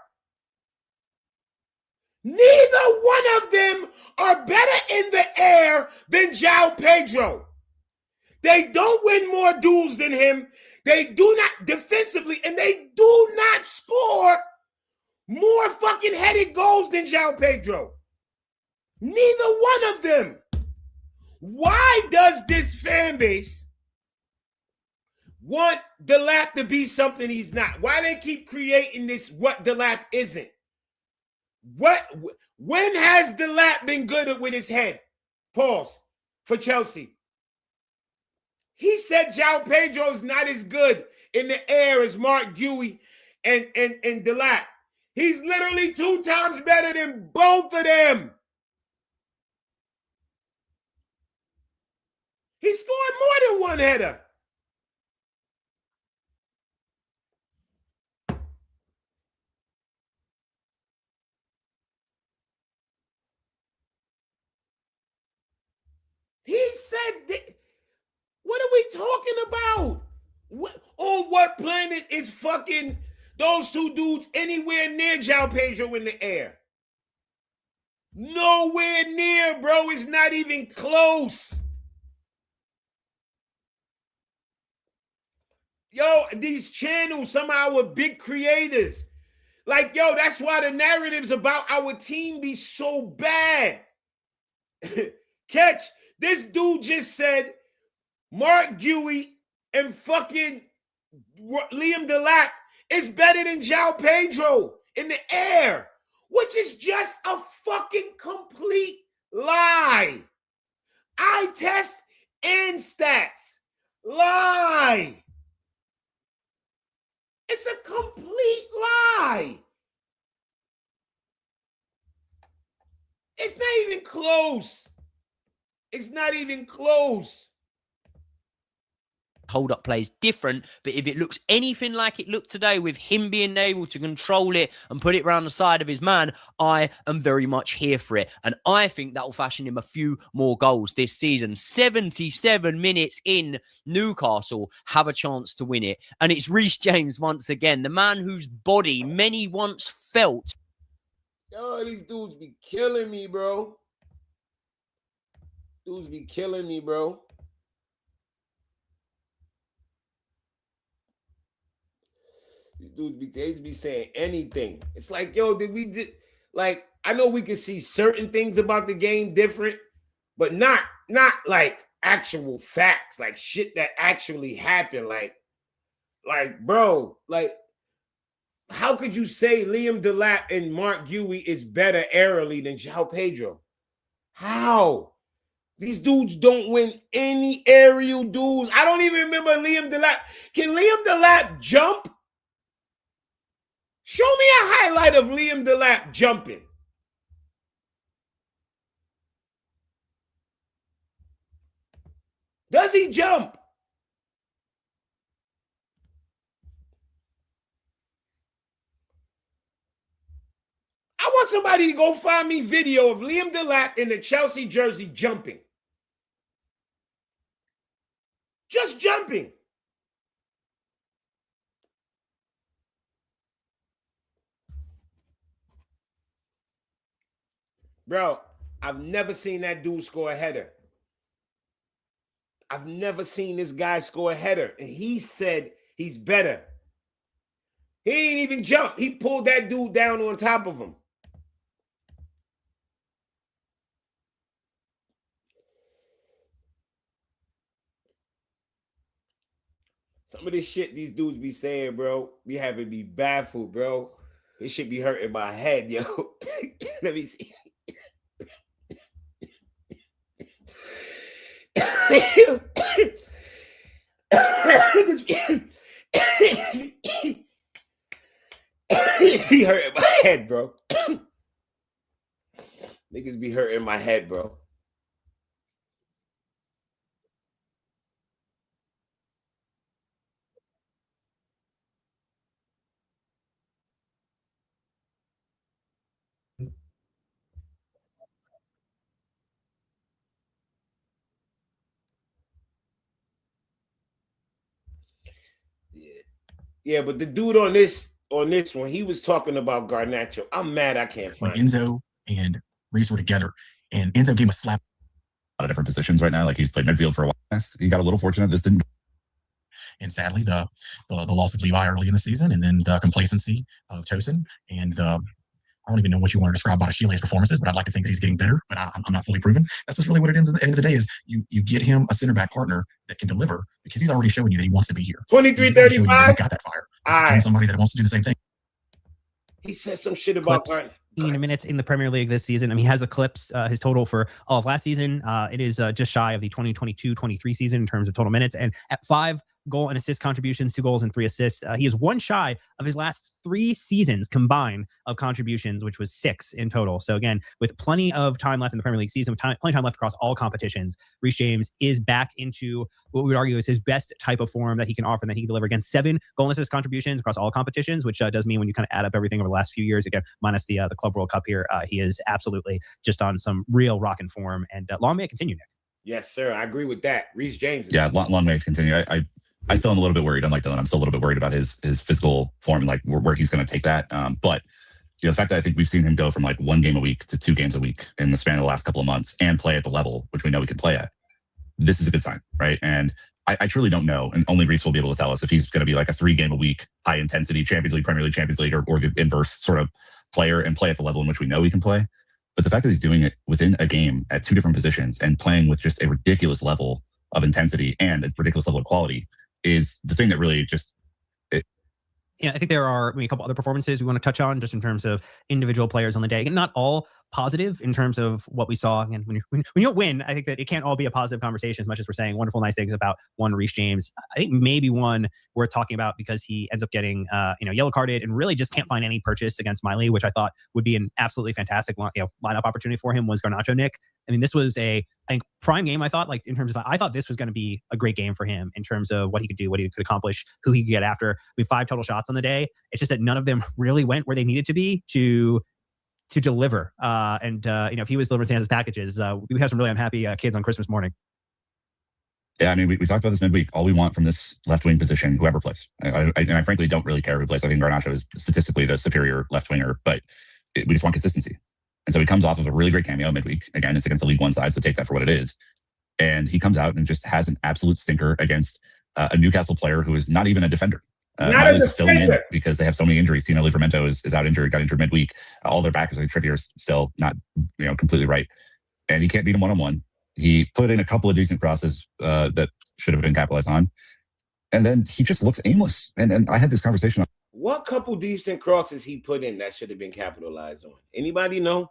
Neither one of them are better in the air than João Pedro. They don't win more duels than him. They do not defensively, and they do not score more fucking headed goals than João Pedro. Neither one of them. Why does this fan base want Delap to be something he's not? Why they keep creating this what Delap isn't? When has Delap been good with his head? Pause for Chelsea. He said João Pedro is not as good in the air as Mark Guehi and Delap. He's literally 2 times better than both of them. He scored more than one header. He said, what are we talking about? On what planet is fucking those 2 dudes anywhere near João Pedro in the air? Nowhere near, bro. It's not even close. Yo, these channels, some of our big creators, like, yo, that's why the narratives about our team be so bad. Catch, this dude just said Mark Guehi and fucking Liam Delap is better than João Pedro in the air, which is just a fucking complete lie. Eye test and stats. Lie. It's a complete lie. It's not even close. It's not even close. Hold up plays different, but if it looks anything like it looked today with him being able to control it and put it around the side of his man, I am very much here for it. And I think that will fashion him a few more goals this season. 77 minutes in, Newcastle have a chance to win it. And it's Reece James once again, the man whose body many once felt. Yo, these dudes be killing me, bro. Dudes be killing me, bro. These dudes be saying anything. It's like, yo, like, I know we can see certain things about the game different, but not like actual facts, like shit that actually happened. Like, bro, like, how could you say Liam Delap and Mark Guehi is better aerially than João Pedro? How? These dudes don't win any aerial duels. I don't even remember Liam Delap. Can Liam Delap jump? Show me a highlight of Liam Delap jumping. Does he jump? I want somebody to go find me video of Liam Delap in the Chelsea jersey jumping. Just jumping. Bro, I've never seen that dude score a header. I've never seen this guy score a header. And he said he's better. He ain't even jumped. He pulled that dude down on top of him. Some of this shit these dudes be saying, bro, be having me baffled, bro. This shit be hurting my head, yo. Let me see. Be hurting my head, bro. Niggas be hurting my head, bro. Yeah, but the dude on this one, he was talking about Garnacho. I'm mad I can't When find it. Enzo and Reese were together, and Enzo gave him a slap. A lot of different positions right now. Like he's played midfield for a while. He got a little fortunate. This didn't. And sadly, the loss of Levi early in the season, and then the complacency of Tosin, and I don't even know what you want to describe about Ashile's performances, but I'd like to think that he's getting better, but I'm not fully proven. That's just really what it is at the end of the day is you get him a center back partner that can deliver because he's already showing you that he wants to be here. 23-35. He's got that fire. He's somebody that wants to do the same thing. He said some shit about Clips. Minutes in the Premier League this season. I mean, he has eclipsed his total for all of last season. It is just shy of the 2022-23 season in terms of total minutes. And at 5 goal and assist contributions, 2 goals and 3 assists, he is 1 shy of his last 3 seasons combined of contributions, which was 6 in total. So again, with plenty of time left in the Premier League season, with plenty of time left across all competitions, Reece James is back into what we would argue is his best type of form that he can offer and that he can deliver. Again, 7 goal and assist contributions across all competitions, which does mean when you kind of add up everything over the last few years, again, minus the Club World Cup here, he is absolutely just on some real rockin' form, and long may it continue, Nick. Yes, sir. I agree with that. Reece James. Yeah, long may it continue. I still am a little bit worried. Unlike Dylan, I'm still a little bit worried about his physical form and like where he's going to take that. But the fact that I think we've seen him go from like 1 game a week to 2 games a week in the span of the last couple of months and play at the level which we know he can play at, this is a good sign, right? And I truly don't know, and only Reece will be able to tell us if he's going to be like a 3 game a week, high intensity Champions League, Premier League, Champions League, or the inverse sort of player and play at the level in which we know he can play. But the fact that he's doing it within a game at 2 different positions and playing with just a ridiculous level of intensity and a ridiculous level of quality is the thing that really just. Yeah, I think there are a couple other performances we want to touch on just in terms of individual players on the day. And not all positive in terms of what we saw. And when you don't win, I think that it can't all be a positive conversation as much as we're saying wonderful, nice things about one Reece James. I think maybe one worth talking about because he ends up getting yellow carded and really just can't find any purchase against Miley, which I thought would be an absolutely fantastic lineup opportunity for him was Garnacho, Nick. I mean, this was I think prime game. I thought in terms of I thought this was going to be a great game for him in terms of what he could do, what he could accomplish, who he could get after. We 5 total shots on the day. It's just that none of them really went where they needed to be to deliver. If he was delivering Santa's packages, we have some really unhappy kids on Christmas morning. Yeah, I mean, we talked about this midweek. All we want from this left wing position, whoever plays, I frankly don't really care who plays. I think Garnacho is statistically the superior left winger, but we just want consistency. And so he comes off of a really great cameo midweek. Again, it's against the League One sides, so take that for what it is. And he comes out and just has an absolute stinker against a Newcastle player who is not even a defender. Miley's filling in because they have so many injuries. Tino Livramento is out injured, got injured midweek. All their backers, like Trippier's still not completely right. And he can't beat him one-on-one. He put in a couple of decent crosses that should have been capitalized on. And then he just looks aimless. And I had this conversation. What couple decent crosses he put in that should have been capitalized on? Anybody know?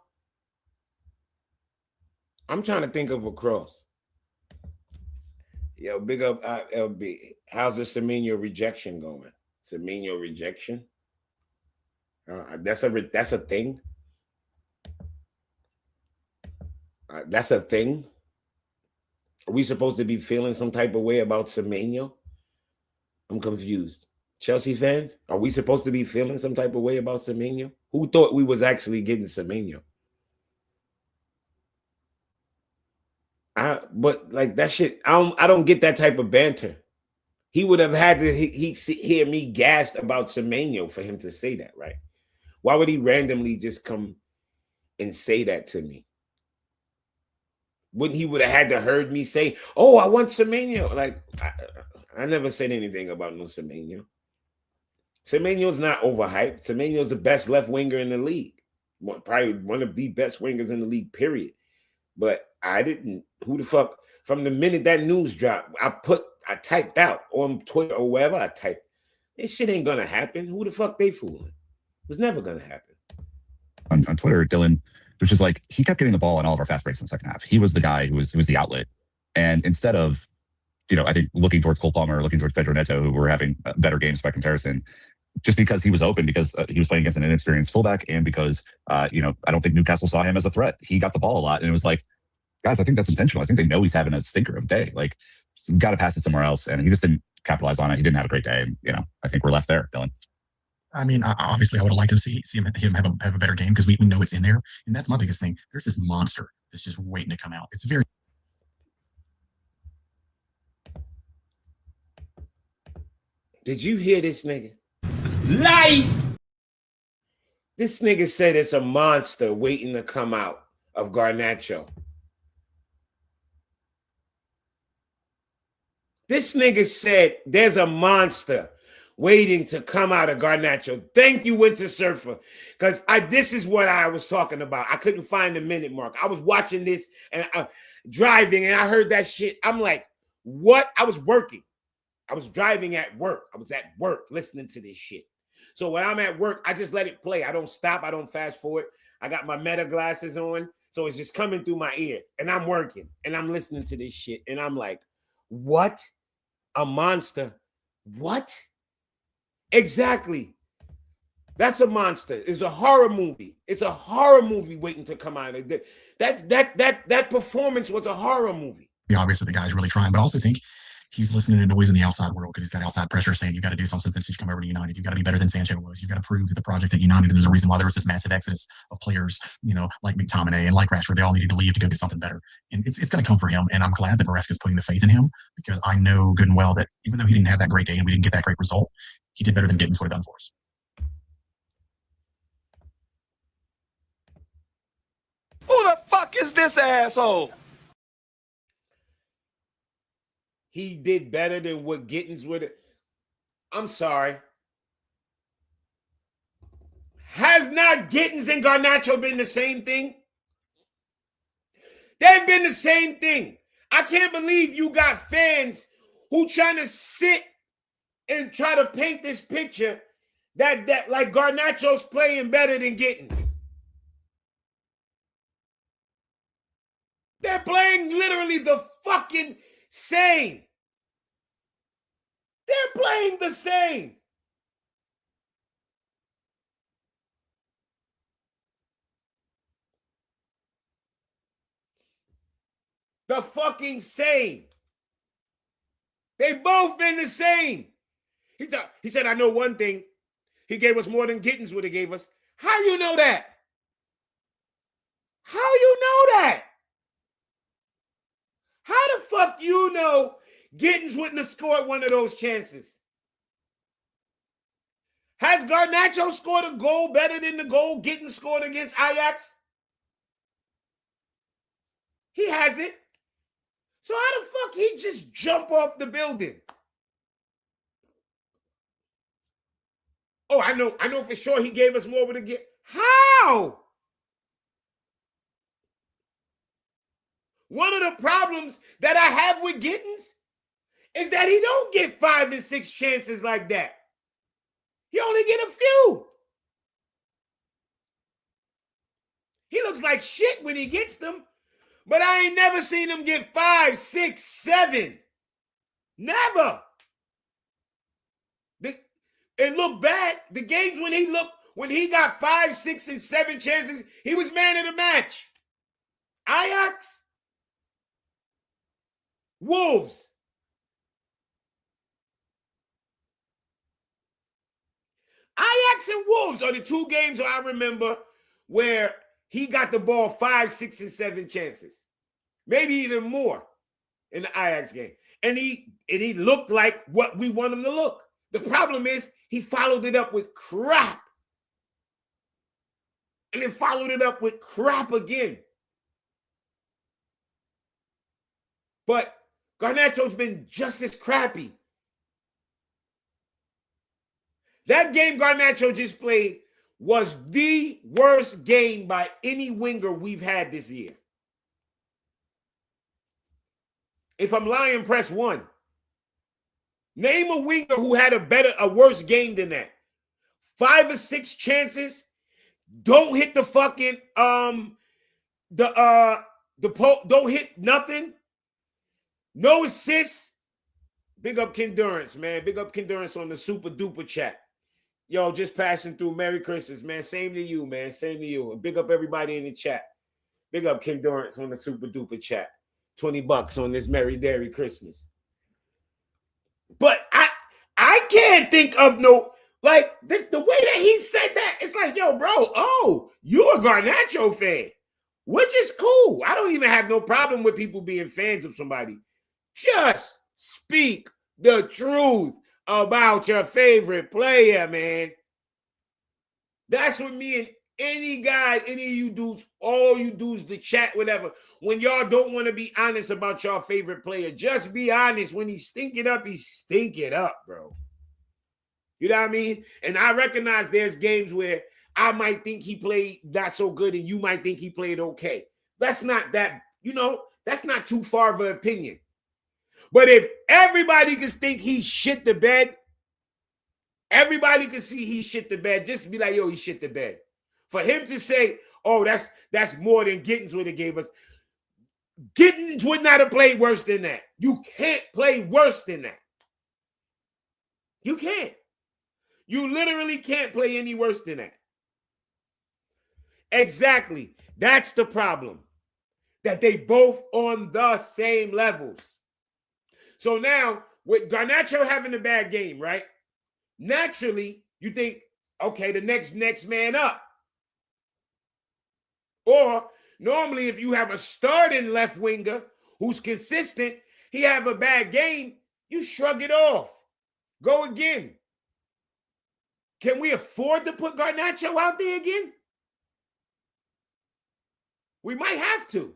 I'm trying to think of a cross. Yo, big up LB. How's the Semenyo rejection going? Semenyo rejection? That's a thing. That's a thing. Are we supposed to be feeling some type of way about Semenyo? I'm confused. Chelsea fans, are we supposed to be feeling some type of way about Semenyo? Who thought we was actually getting Semenyo? But like that shit, I don't get that type of banter. He would have had to hear me gassed about Semenyo for him to say that, right? Why would he randomly just come and say that to me? Wouldn't he would have had to heard me say, "Oh, I want Semenyo"? Like I never said anything about no Semenyo. Semenyo's not overhyped. Semenyo's the best left winger in the league. Probably one of the best wingers in the league, period. But I didn't. Who the fuck? From the minute that news dropped, I typed out on Twitter or wherever I typed, this shit ain't gonna happen. Who the fuck they fooling? It was never gonna happen. On Twitter, Dylan, which is like he kept getting the ball in all of our fast breaks in the second half. He was the guy who was the outlet. And instead of, I think looking towards Cole Palmer, looking towards Pedro Neto, who were having better games by comparison, just because he was open, because he was playing against an inexperienced fullback, and because I don't think Newcastle saw him as a threat. He got the ball a lot, and it was like, guys, I think that's intentional. I think they know he's having a stinker of day. Like, got to pass it somewhere else, and he just didn't capitalize on it. He didn't have a great day, and I think we're left there, Dylan. I mean, obviously, I would have liked to see him have a better game because we know it's in there, and that's my biggest thing. There's this monster that's just waiting to come out. It's very. Did you hear this nigga? Lie. This nigga said it's a monster waiting to come out of Garnacho. This nigga said there's a monster waiting to come out of Garnacho. Thank you, Winter Surfer. Because this is what I was talking about. I couldn't find the minute mark. I was watching this and driving, and I heard that shit. I'm like, what? I was working. I was driving at work. I was at work listening to this shit. So when I'm at work, I just let it play. I don't stop. I don't fast forward. I got my Meta glasses on. So it's just coming through my ear. And I'm working. And I'm listening to this shit. And I'm like, what? A monster? What? Exactly. That's a monster. It's a horror movie. It's a horror movie waiting to come out. That performance was a horror movie. Obviously, the guy's really trying, but I also think he's listening to noise in the outside world because he's got outside pressure saying you got to do something since you come over to United. You got to be better than Sancho was. You got to prove that the project at United. And there's a reason why there was this massive exodus of players, like McTominay and like Rashford. They all needed to leave to go get something better. And it's going to come for him. And I'm glad that Maresca's putting the faith in him because I know good and well that even though he didn't have that great day and we didn't get that great result, he did better than Gittins would have done for us. Who the fuck is this asshole? He did better than what Gittins would have. I'm sorry. Has not Gittins and Garnacho been the same thing? They've been the same thing. I can't believe you got fans who trying to sit and try to paint this picture that like Garnacho's playing better than Gittins. They're playing literally the fucking same. They're playing the same. The fucking same. They both been the same. He said, I know one thing. He gave us more than Gittins would have gave us. How you know that? How you know that? How the fuck you know Gittins wouldn't have scored one of those chances? Has Garnacho scored a goal better than the goal Gittins scored against Ajax? He hasn't. So how the fuck he just jump off the building? Oh, I know for sure he gave us more with a get. How? One of the problems that I have with Gittins is that he don't get 5 and 6 chances like that. He only get a few. He looks like shit when he gets them, but I ain't never seen him get 5, 6, 7. Never. And look bad. The games when he got 5, 6, and 7 chances, he was man of the match. Ajax, Wolves. Ajax and Wolves are the 2 games I remember where he got the ball 5, 6, and 7 chances. Maybe even more in the Ajax game. And he looked like what we want him to look. The problem is he followed it up with crap. And then followed it up with crap again. But Garnacho's been just as crappy. That game Garnacho just played was the worst game by any winger we've had this year. If I'm lying, press 1. Name a winger who had a worse game than that. 5 or 6 chances. Don't hit the fucking don't hit nothing. No assists. Big up Kendurance, man. Big up Kendurance on the super duper chat. Yo, just passing through. Merry Christmas, man. Same to you, man. Same to you. And big up everybody in the chat. Big up Kendurance on the super duper chat. $20 on this Merry Christmas. But I can't think of no, like, the way that he said that, it's like, yo, bro, oh, you a Garnacho fan, which is cool. I don't even have no problem with people being fans of somebody. Just speak the truth about your favorite player, man. That's what me and any guy, any of you dudes, all you dudes, the chat, whatever. When y'all don't want to be honest about your favorite player, just be honest. When he's stinking up, bro. You know what I mean? And I recognize there's games where I might think he played not so good and you might think he played okay. That's not that, that's not too far of an opinion. But if everybody can think he shit the bed, everybody can see he shit the bed, just be like, yo, he shit the bed. For him to say, oh, that's more than Gittins would have gave us. Gittins would not have played worse than that. You can't play worse than that. You can't. You literally can't play any worse than that. Exactly. That's the problem. That they both on the same levels. So now, with Garnacho having a bad game, right? Naturally, you think, okay, the next man up. Or normally, if you have a starting left winger who's consistent, he have a bad game, you shrug it off. Go again. Can we afford to put Garnacho out there again? We might have to.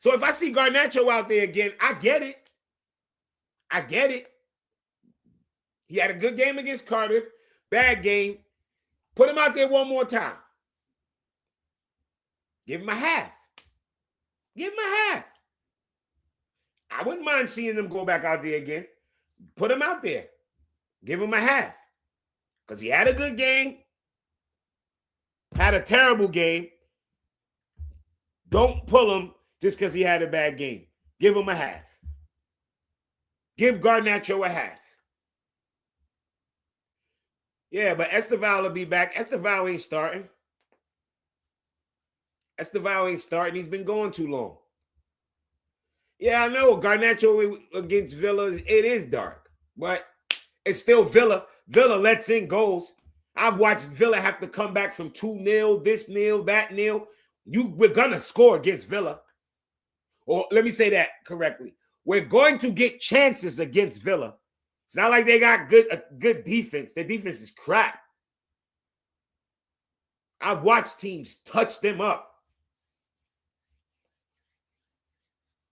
So if I see Garnacho out there again, I get it. I get it. He had a good game against Cardiff, bad game. Put him out there one more time. Give him a half. Give him a half. I wouldn't mind seeing him go back out there again. Put him out there. Give him a half. Because he had a good game. Had a terrible game. Don't pull him just because he had a bad game. Give him a half. Give Garnacho a half. Yeah, but Esteval will be back. Esteval ain't starting. Esteval ain't starting. He's been going too long. Yeah, I know. Garnacho against Villa, it is dark. But it's still Villa. Villa lets in goals. I've watched Villa have to come back from 2-0, this nil, that nil. We're going to score against Villa. Or let me say that correctly. We're going to get chances against Villa. It's not like they got good defense. Their defense is crap. I've watched teams touch them up.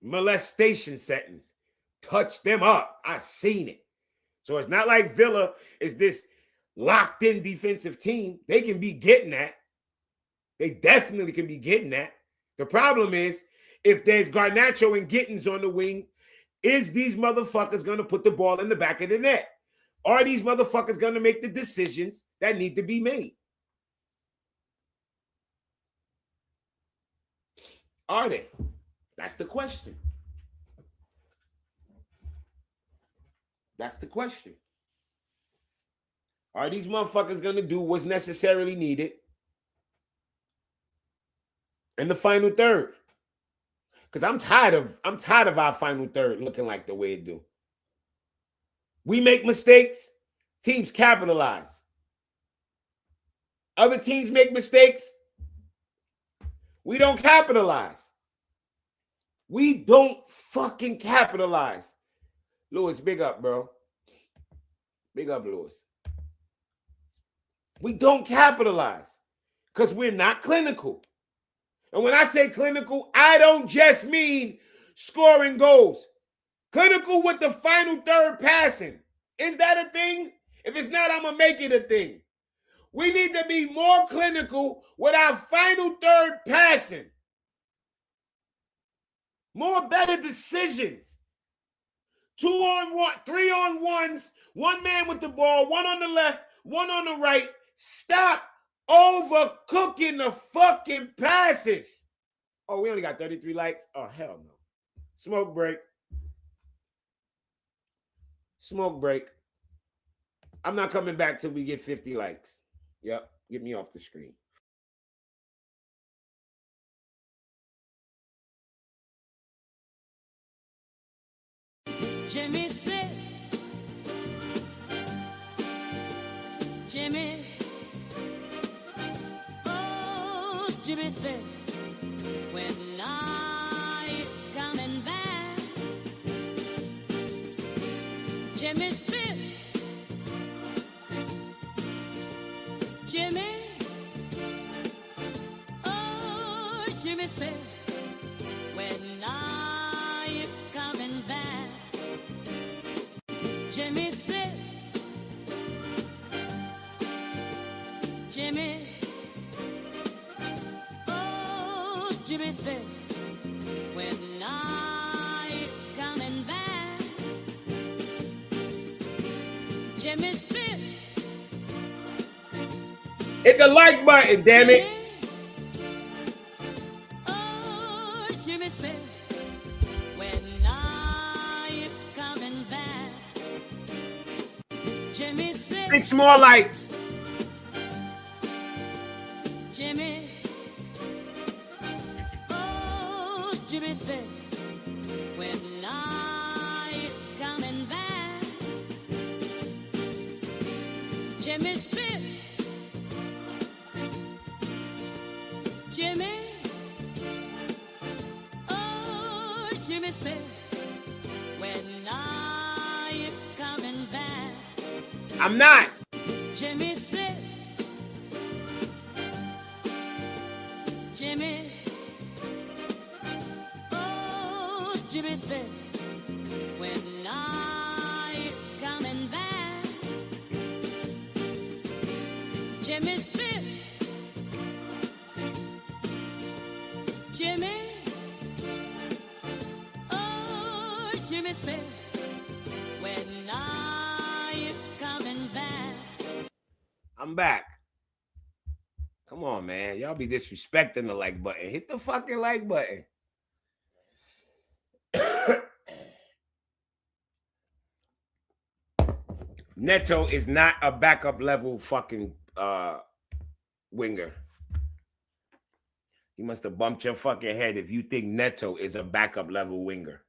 Molestation settings. Touch them up. I've seen it. So it's not like Villa is this locked-in defensive team. They can be getting that. They definitely can be getting that. The problem is, if there's Garnacho and Gittins on the wing, is these motherfuckers going to put the ball in the back of the net? Are these motherfuckers going to make the decisions that need to be made? Are they? That's the question. That's the question. Are these motherfuckers going to do what's necessarily needed in the final third? Because I'm tired of our final third looking like the way it do. We make mistakes, teams capitalize. Other teams make mistakes, we don't capitalize. We don't fucking capitalize. Lewis, big up, bro. Big up, Lewis. We don't capitalize because we're not clinical. And when I say clinical, I don't just mean scoring goals. Clinical with the final third passing. Is that a thing? If it's not, I'm going to make it a thing. We need to be more clinical with our final third passing. More better decisions. 2-on-1, 3-on-1s, one man with the ball, one on the left, one on the right. Stop overcooking the fucking passes. Oh, we only got 33 likes? Oh, hell no. Smoke break. Smoke break. I'm not coming back till we get 50 likes. Yep, get me off the screen. Jimmy Split. Jimmy. Oh, Jimmy Split. When I coming back. Jimmy Split. Jimmy split. Jimmy. Oh, Jimmy split. When I coming back. Jimmy split. Hit the like button, damn it. Oh, Jimmy split. When I coming back. Jimmy split. 6 more likes. Jimmy. Oh, Jimmy split. When I coming back. Jimmy split. Jimmy. Oh, Jimmy split. When I coming back. I'm not. Jimmy split. Jimmy. Oh, Jimmy split. When I coming back. Jimmy split. Jimmy. Oh, Jimmy split. When I coming back. I'm back. Come on, man. Y'all be disrespecting the like button. Hit the fucking like button. Neto is not a backup level fucking winger. You must have bumped your fucking head if you think Neto is a backup level winger.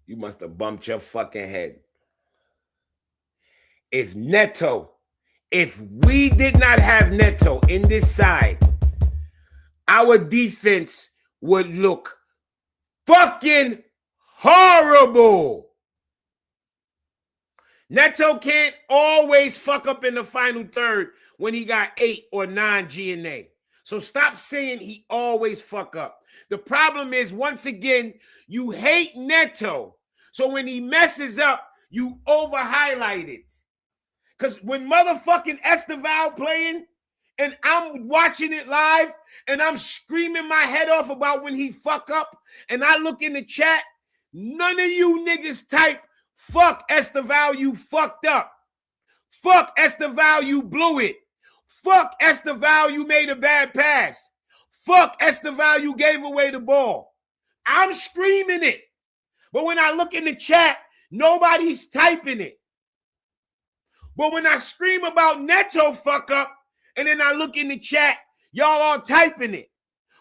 You must have bumped your fucking head. If we did not have Neto in this side, our defense would look fucking horrible. Neto can't always fuck up in the final third when he got 8 or 9 GNA. So stop saying he always fuck up. The problem is, once again, you hate Neto. So when he messes up, you over-highlight it. Because when motherfucking Esteval playing and I'm watching it live and I'm screaming my head off about when he fuck up and I look in the chat, none of you niggas type, fuck Esteval, you fucked up. Fuck Esteval, you blew it. Fuck Esteval, you made a bad pass. Fuck Esteval, you gave away the ball. I'm screaming it. But when I look in the chat, nobody's typing it. But when I scream about Neto fuck up, and then I look in the chat, y'all all typing it.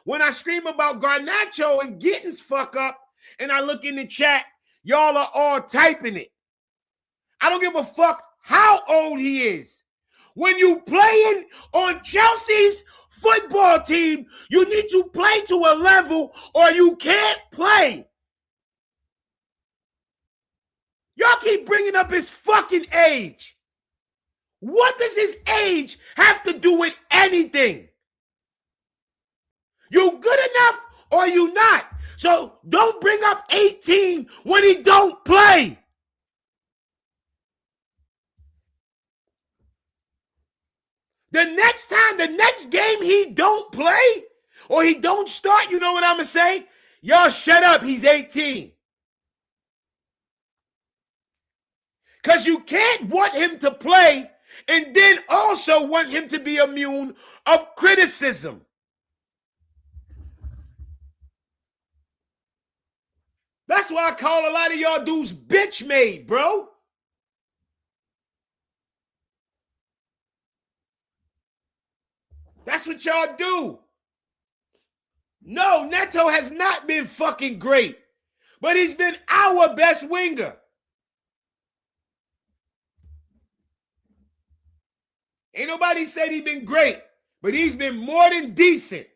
When I scream about Garnacho and Gittins fuck up, and I look in the chat, y'all are all typing it. I don't give a fuck how old he is. When you playing on Chelsea's football team, you need to play to a level or you can't play. Y'all keep bringing up his fucking age. What does his age have to do with anything? You good enough or you not? So don't bring up 18 when he don't play. The next game he don't play or he don't start, you know what I'm going to say? Y'all shut up, he's 18. Because you can't want him to play and then also want him to be immune of criticism. That's why I call a lot of y'all dudes bitch made, bro. That's what y'all do. No, Neto has not been fucking great, but he's been our best winger. Ain't nobody said he's been great, but he's been more than decent.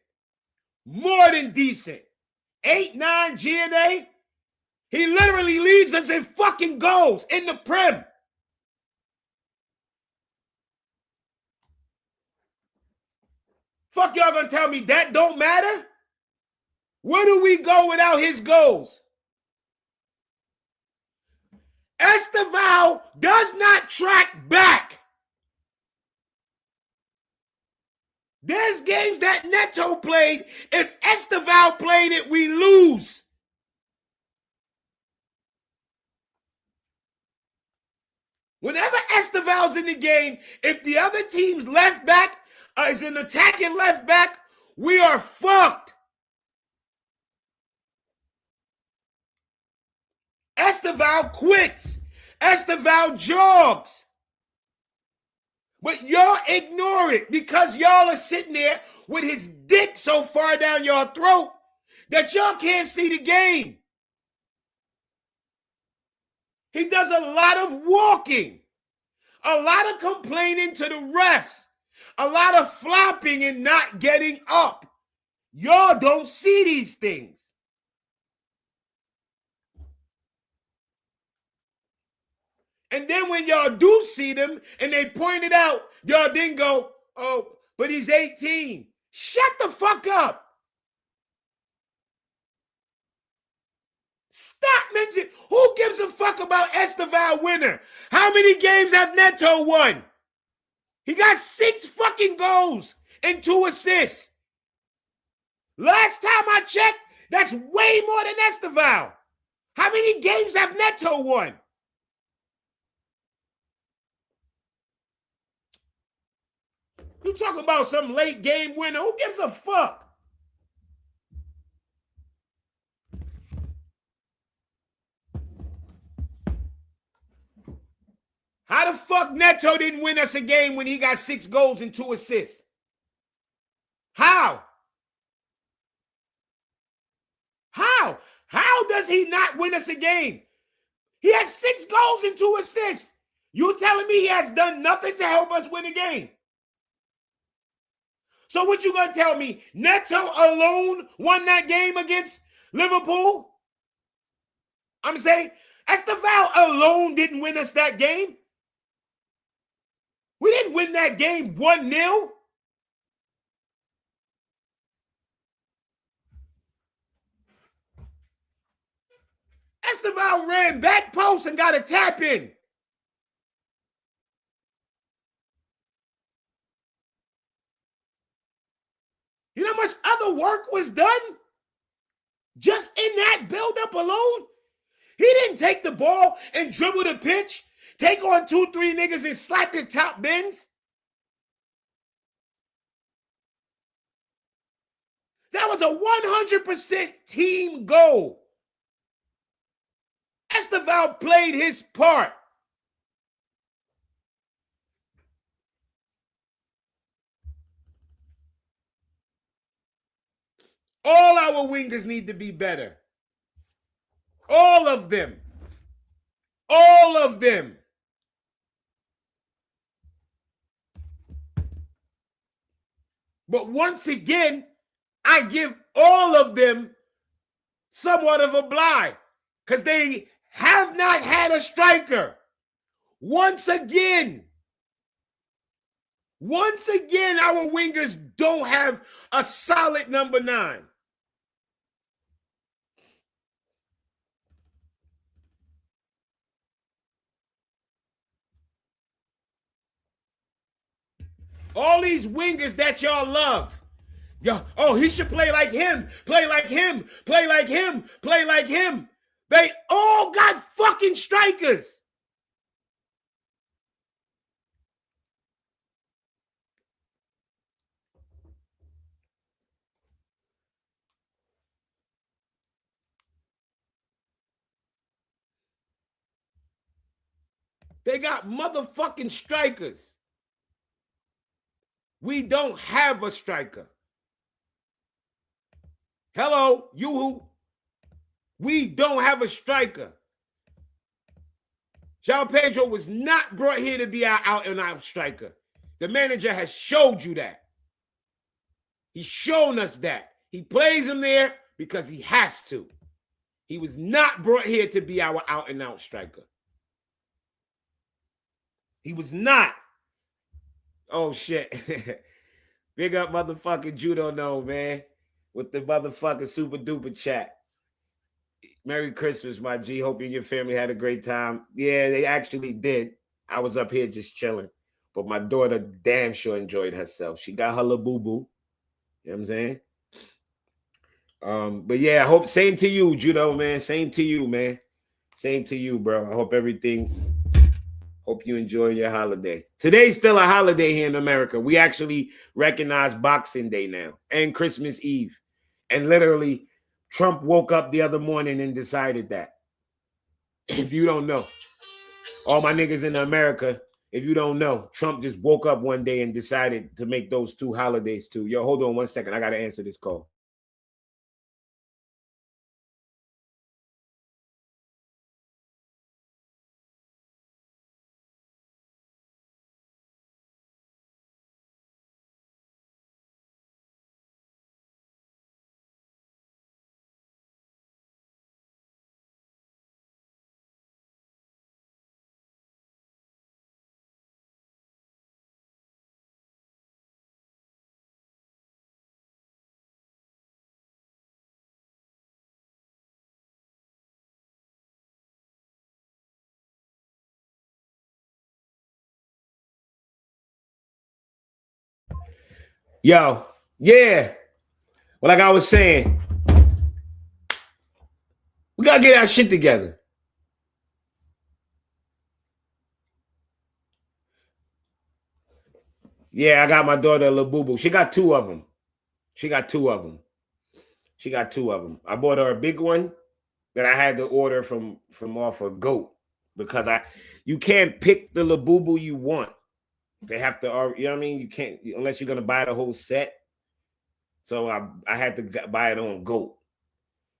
More than decent. 8, 9 GNA. He literally leads us in fucking goals in the Prem. Fuck y'all gonna tell me that don't matter? Where do we go without his goals? Esteval does not track back. There's games that Neto played. If Esteval played it, we lose. Whenever Esteval's in the game, if the other team's left back is an attacking left back, we are fucked. Esteval quits. Esteval jogs. But y'all ignore it because y'all are sitting there with his dick so far down your throat that y'all can't see the game. He does a lot of walking, a lot of complaining to the refs, a lot of flopping and not getting up. Y'all don't see these things. And then when y'all do see them and they point it out, y'all then go, oh, but he's 18. Shut the fuck up. Stop mentioning. Who gives a fuck about Esteval winner? How many games have Neto won? He got 6 fucking goals and 2 assists. Last time I checked, that's way more than Esteval. How many games have Neto won? You talking about some late game winner? Who gives a fuck? How the fuck Neto didn't win us a game when he got 6 goals and 2 assists? How? How? How does he not win us a game? He has 6 goals and 2 assists. You telling me he has done nothing to help us win a game? So what you gonna tell me? Neto alone won that game against Liverpool? I'm saying Esteval alone didn't win us that game. We didn't win that game 1-0. Esteval ran back post and got a tap in. You know how much other work was done? Just in that buildup alone? He didn't take the ball and dribble the pitch, take on 2-3 niggas and slap your top bins. That was a 100% team goal. Esteval played his part. All our wingers need to be better. All of them. All of them. But once again, I give all of them somewhat of a blind because they have not had a striker. Once again, our wingers don't have a solid number 9. All these wingers that y'all love. Yo, oh, he should play like him, play like him, play like him, play like him. They all got fucking strikers. They got motherfucking strikers. We don't have a striker. Hello, you. We don't have a striker. João Pedro was not brought here to be our out-and-out striker. The manager has showed you that. He's shown us that. He plays him there because he has to. He was not brought here to be our out-and-out striker. He was not. Oh, shit. Big up motherfucking Judo No, man. with the motherfucking super duper chat. Merry Christmas, my G. Hope you and your family had a great time. Yeah, they actually did. I was up here just chilling. But my daughter damn sure enjoyed herself. She got her little boo-boo. You know what I'm saying? But yeah, I hope same to you, Judo, man. Same to you, man. Same to you, bro. I hope you enjoy your holiday. Today's still a holiday here in America. We actually recognize Boxing Day now and Christmas Eve. And literally, Trump woke up the other morning and decided that. If you don't know, all my niggas in America, if you don't know, Trump just woke up one day and decided to make those two holidays too. Yo, hold on one second. I got to answer this call. Yo, yeah. Well, like I was saying, we got to get our shit together. Yeah, I got my daughter a little boo-boo. She got two of them. I bought her a big one that I had to order from off of Goat because you can't pick the little boo-boo you want. They have to, you know what I mean? You can't, unless you're going to buy the whole set. So I had to buy it on Goat.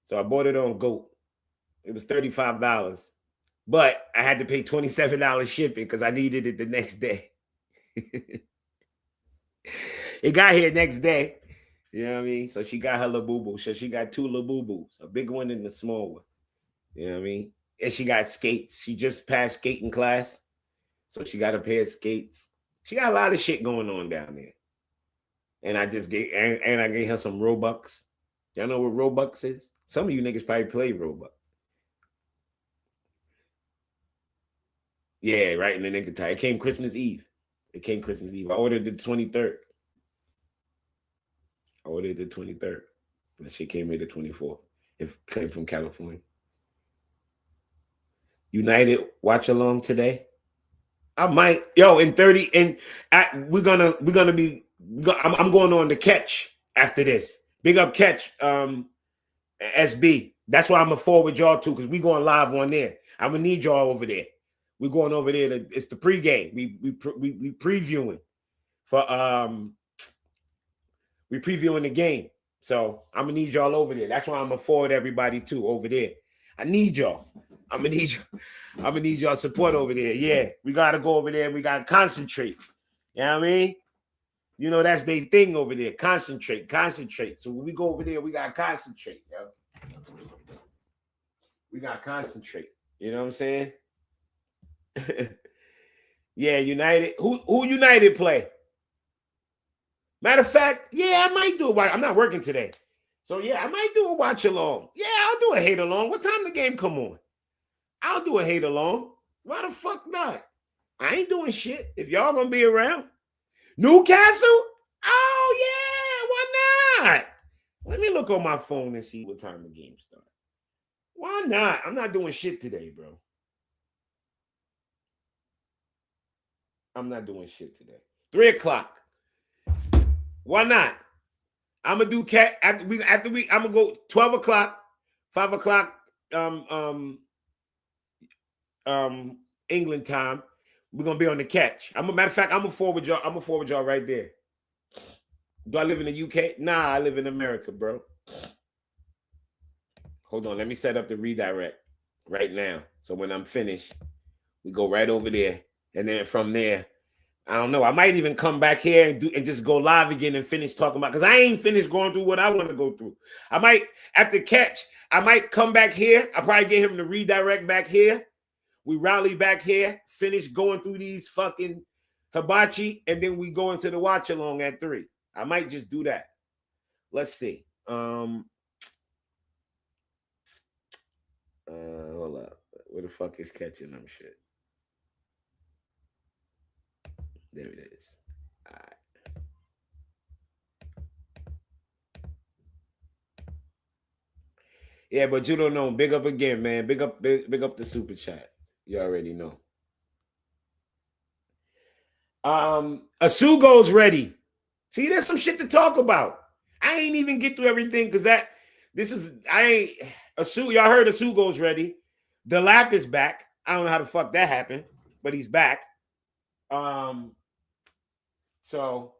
So I bought it on Goat. It was $35. But I had to pay $27 shipping because I needed it the next day. It got here next day. You know what I mean? So she got her little boo-boo. So she got two little boo-boos, a big one and a small one. You know what I mean? And she got skates. She just passed skating class. So she got a pair of skates. She got a lot of shit going on down there. And I just gave and I gave her some Robux. Y'all know what Robux is? Some of you niggas probably play Robux. Yeah, right in the nick of time. It came Christmas Eve. I ordered the 23rd. That shit came in the 24th. It came from California. United watch along today. I might, yo, in 30, and I'm going on the Catch after this. Big up Catch, SB. That's why I'm gonna forward y'all to, because we going live on there. I'm gonna need y'all over there. We're going over there. It's the pregame. We previewing for we previewing the game. So I'm gonna need y'all over there. That's why I'm gonna forward everybody to over there. I need y'all. I'm gonna need y'all support over there. Yeah, we gotta go over there. We gotta concentrate. You know what I mean? You know that's their thing over there. Concentrate. So when we go over there, we gotta concentrate, yo. We gotta concentrate. You know what I'm saying? Yeah, United. Who United play? Matter of fact, yeah, I might do it. I'm not working today. So yeah, I might do a watch along. Yeah, I'll do a hate along. What time the game come on? I'll do a hate along. Why the fuck not? I ain't doing shit if y'all gonna be around. Newcastle? Oh yeah, why not? Let me look on my phone and see what time the game starts. Why not? I'm not doing shit today, bro. I'm not doing shit today. 3 o'clock. Why not? I'm gonna do cat after we. I'm gonna go 12 o'clock, 5 o'clock, England time. We're gonna be on the Catch. Matter of fact, I'm gonna forward y'all right there. Do I live in the UK? Nah, I live in America, bro. Hold on, let me set up the redirect right now. So when I'm finished, we go right over there, and then from there, I don't know. I might even come back here and just go live again and finish talking about, because I ain't finished going through what I want to go through. I might, after Catch, I might come back here. I'll probably get him to redirect back here. We rally back here, finish going through these fucking hibachi, and then we go into the watch along at 3. I might just do that. Let's see. Hold up. Where the fuck is catching them shit? There it is. All right. Yeah, but you don't know. Big up again, man. Big up the super chat. You already know. Asugo's ready. See, there's some shit to talk about. I ain't even get through everything because y'all heard Asugo's ready. The lap is back. I don't know how the fuck that happened, but he's back. So,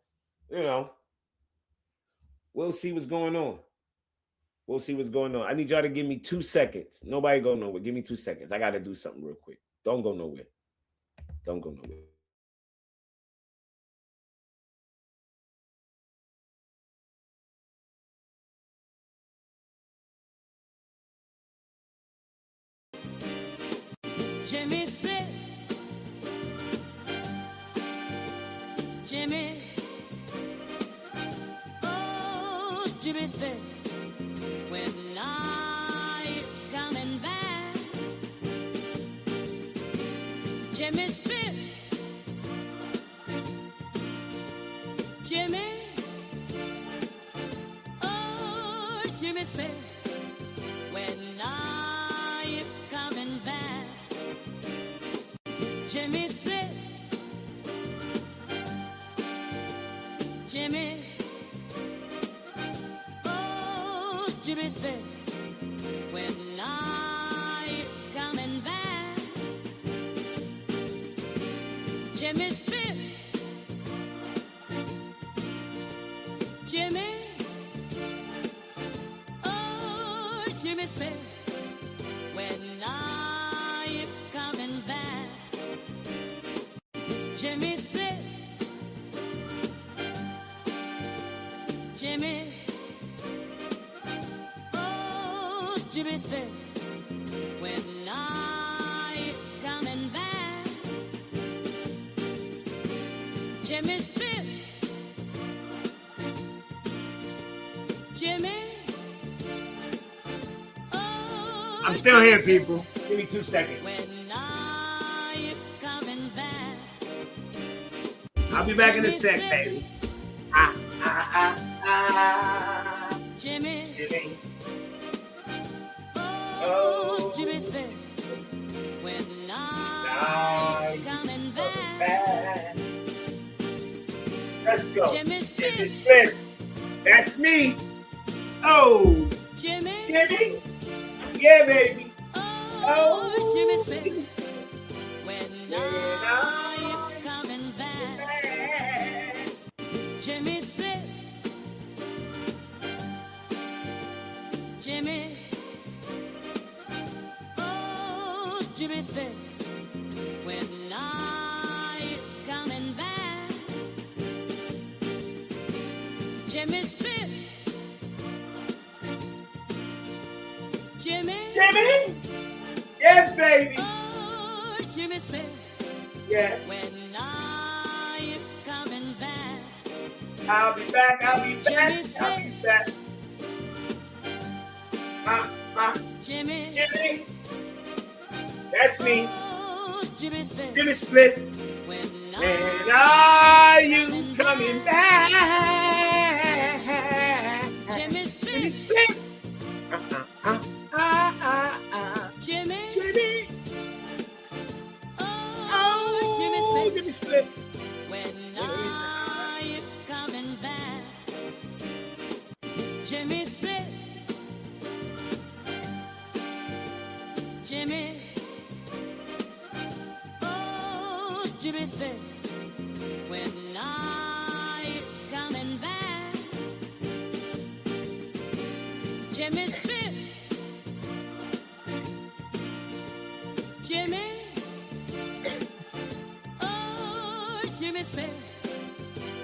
we'll see what's going on. We'll see what's going on. I need y'all to give me 2 seconds. Nobody go nowhere. Give me 2 seconds. I got to do something real quick. Don't go nowhere. Don't go nowhere. Jimmy split. Jimmy. Oh, Jimmy split. When I coming back. Jimmy split. Jimmy. Oh, Jimmy split. When I coming back. Jimmy split. Jimmy. Oh, Jimmy split. When I coming back. Jimmy split. Jimmy. Oh, Jimmy split. When I coming back. Jimmy split. Jimmy. Oh, Jimmy split. When I coming back. Jimmy split. Jimmy. Oh, I'm still here, people. Give me 2 seconds. when I coming back. I'll be back in a sec, baby. Jimmy. Jimmy. Oh, Jimmy split. When I coming back. Let's go. Jimmy split. Jimmy split. That's me. Oh, Jimmy. Jimmy. Yeah, baby. Oh, Jimmy split. When I coming back. Jimmy split. Jimmy. Oh, Jimmy split. When I coming back. Jimmy split. Jimmy. Jimmy. Yes, baby. Oh, Jimmy split. Yes. When I coming back. I'll be back. I'll be Jimmy back. I'll be back. Jimmy. Jimmy. That's me. Oh, Jimmy split. Jimmy split. When And are you coming back? Jimmy split. Jimmy split. Jimmy. Jimmy. Oh, Jimmy split. Jimmy split. When I coming back. Jimmy split. Jimmy. Oh, Jimmy split. When I coming back. Jimmy split. Jimmy. Oh, Jimmy split.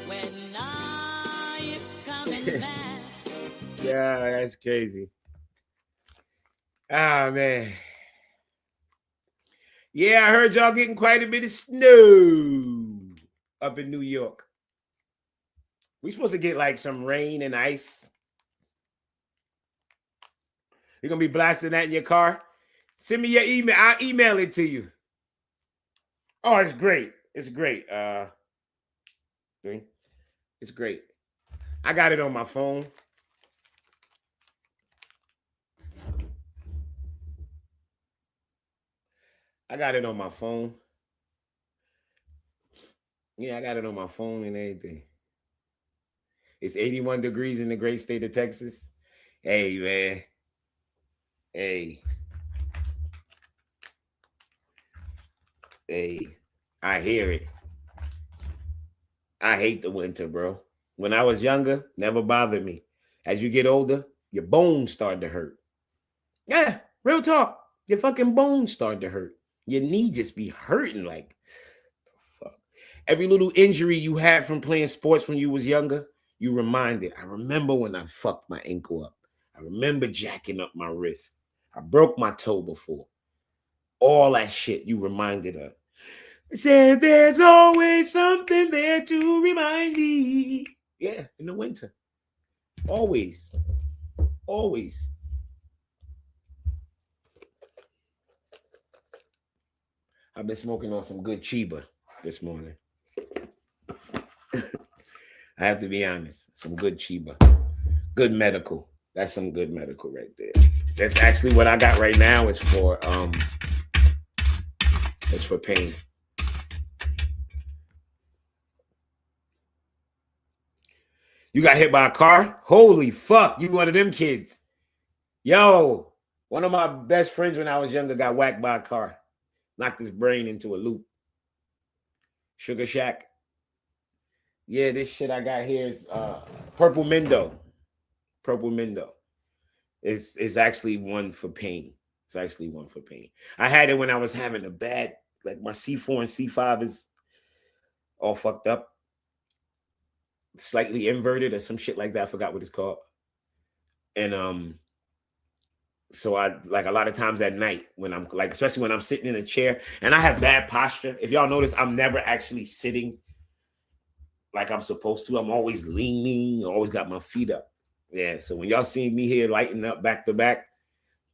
When I coming back. Yeah, that's crazy. Ah, man. Yeah, I heard y'all getting quite a bit of snow up in New York. We supposed to get like some rain and ice. You're gonna be blasting that in your car? Send me your email. I'll email it to you. Oh, it's great. It's great. It's great. I got it on my phone. I got it on my phone. Yeah, I got it on my phone and everything. It's 81 degrees in the great state of Texas. Hey, man. Hey. Hey. I hear it. I hate the winter, bro. When I was younger, never bothered me. As you get older, your bones start to hurt. Yeah, real talk. Your fucking bones start to hurt. Your knee just be hurting like, fuck. Every little injury you had from playing sports when you was younger, you reminded. I remember when I fucked my ankle up. I remember jacking up my wrist. I broke my toe before. All that shit you reminded of. Said there's always something there to remind me. Yeah, in the winter. Always. Always. I've been smoking on some good Chiba this morning. I have to be honest. Some good Chiba. Good medical. That's some good medical right there. That's actually what I got right now. It's for pain. You got hit by a car? Holy fuck, you one of them kids. Yo, one of my best friends when I was younger got whacked by a car. Knocked his brain into a loop. Sugar Shack. Yeah, this shit I got here is Purple Mindo. Purple Mindo. It's actually one for pain. It's actually one for pain. I had it when I was having a bad, like my C4 and C5 is all fucked up. Slightly inverted or some shit like that. I forgot what it's called. And so I like a lot of times at night when I'm like, especially when I'm sitting in a chair and I have bad posture. If y'all notice, I'm never actually sitting like I'm supposed to. I'm always leaning, always got my feet up. Yeah. So when y'all see me here lighting up back to back,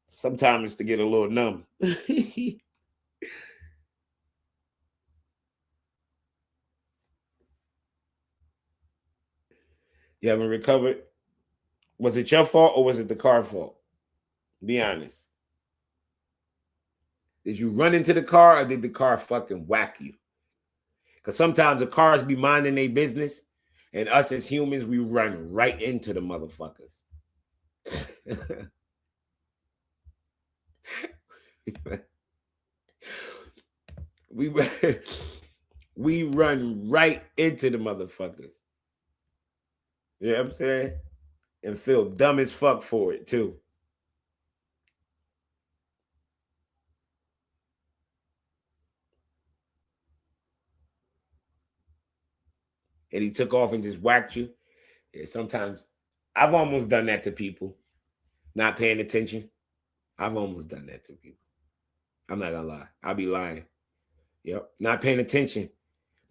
sometimes it's to get a little numb. You haven't recovered? Was it your fault or was it the car fault? Be honest. Did you run into the car or did the car fucking whack you? Because sometimes the cars be minding their business and us as humans, we run right into the motherfuckers. we run right into the motherfuckers. You know what I'm saying? And feel dumb as fuck for it too. And he took off and just whacked you. Yeah, sometimes I've almost done that to people. Not paying attention. I've almost done that to people. I'm not gonna lie. I'll be lying. Yep. Not paying attention.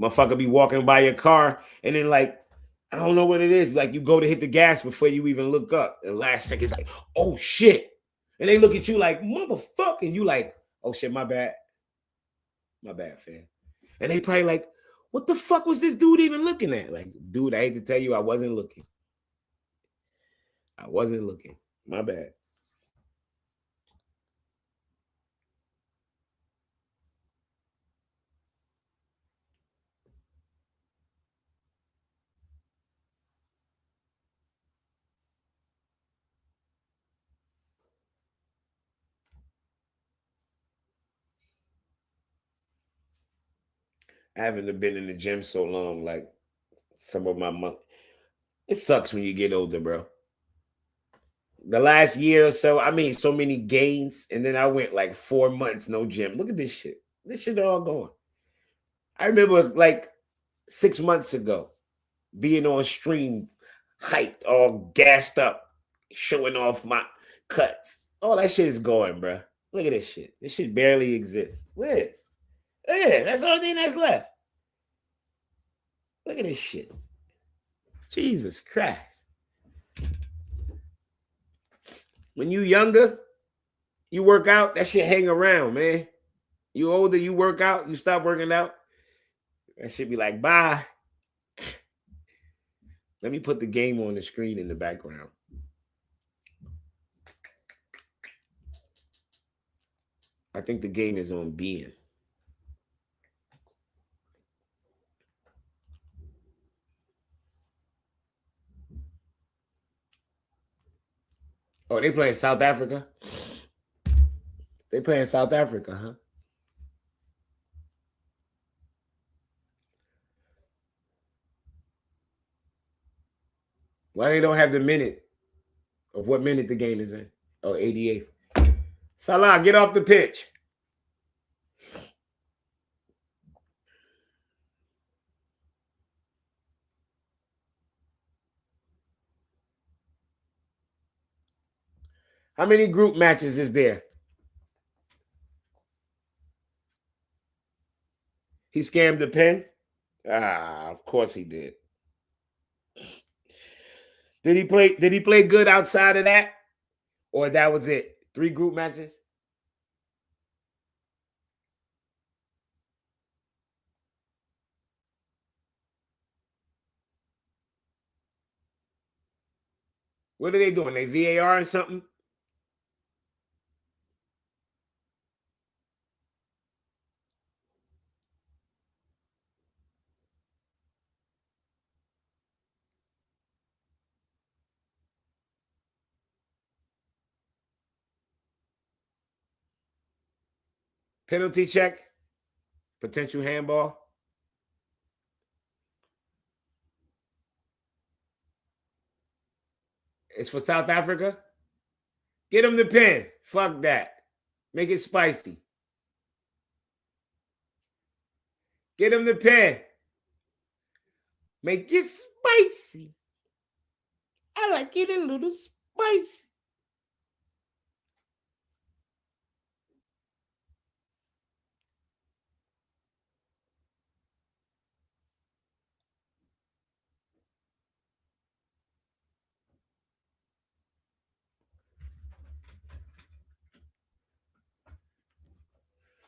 Motherfucker be walking by your car and then like, I don't know what it is. Like you go to hit the gas before you even look up. The last second, it's like, oh shit. And they look at you like, motherfucker. And you like, oh shit, my bad. My bad, fam. And they probably like, what the fuck was this dude even looking at? Like, dude, I hate to tell you, I wasn't looking. I wasn't looking. My bad. I haven't been in the gym so long, like some of my month. It sucks when you get older, bro. The last year or so, I made so many gains, and then I went like 4 months no gym. Look at this shit. This shit all gone. I remember like 6 months ago being on stream, hyped, all gassed up, showing off my cuts. All that shit is going, bro. Look at this shit. This shit barely exists. Look at this. Look at this. That's the only thing that's left. Look at this shit. Jesus Christ. When you younger, You work out, that shit hang around, man. You older, you work out, you stop working out. That shit be like, bye. Let me put the game on the screen in the background. I think the game is on being. Oh, they play in South Africa? They play in South Africa, huh? Why they don't have the minute of what minute the game is in? Oh, 88. Salah, get off the pitch. How many group matches is there? He scammed the pen? Ah, of course he did. Did he play good outside of that? Or that was it? 3 group matches? What are they doing? They VAR or something? Penalty check? Potential handball? It's for South Africa? Get him the pen. Fuck that. Make it spicy. Get him the pen. Make it spicy. I like it a little spicy.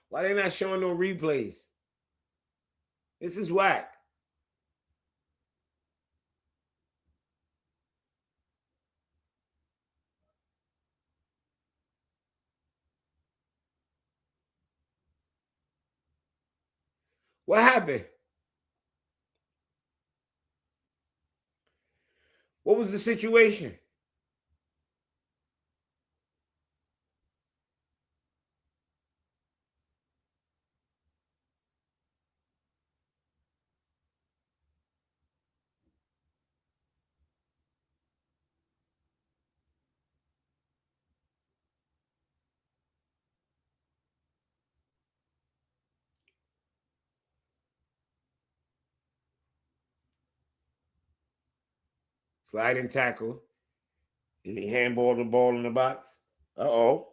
Why they not showing no replays? This is whack. What happened? What was the situation? Sliding tackle. And he handballed the ball in the box. Uh-oh.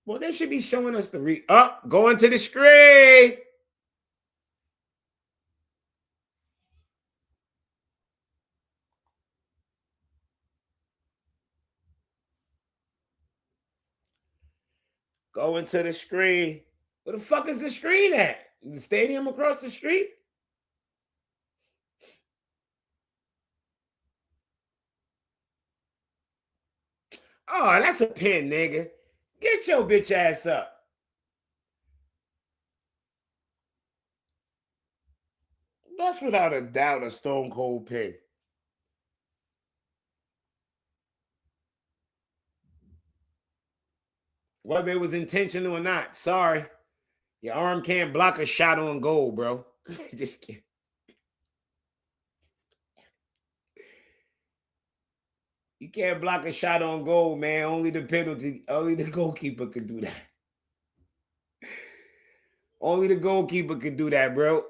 Well, they should be showing us the going to the screen. Going to the screen. Where the fuck is the screen at? The stadium across the street? Oh, that's a pin, nigga. Get your bitch ass up. That's without a doubt a stone cold pin. Whether it was intentional or not, sorry. Your arm can't block a shot on goal, bro. Just can't. You can't block a shot on goal, man. Only the goalkeeper could do that. Only the goalkeeper could do that, bro.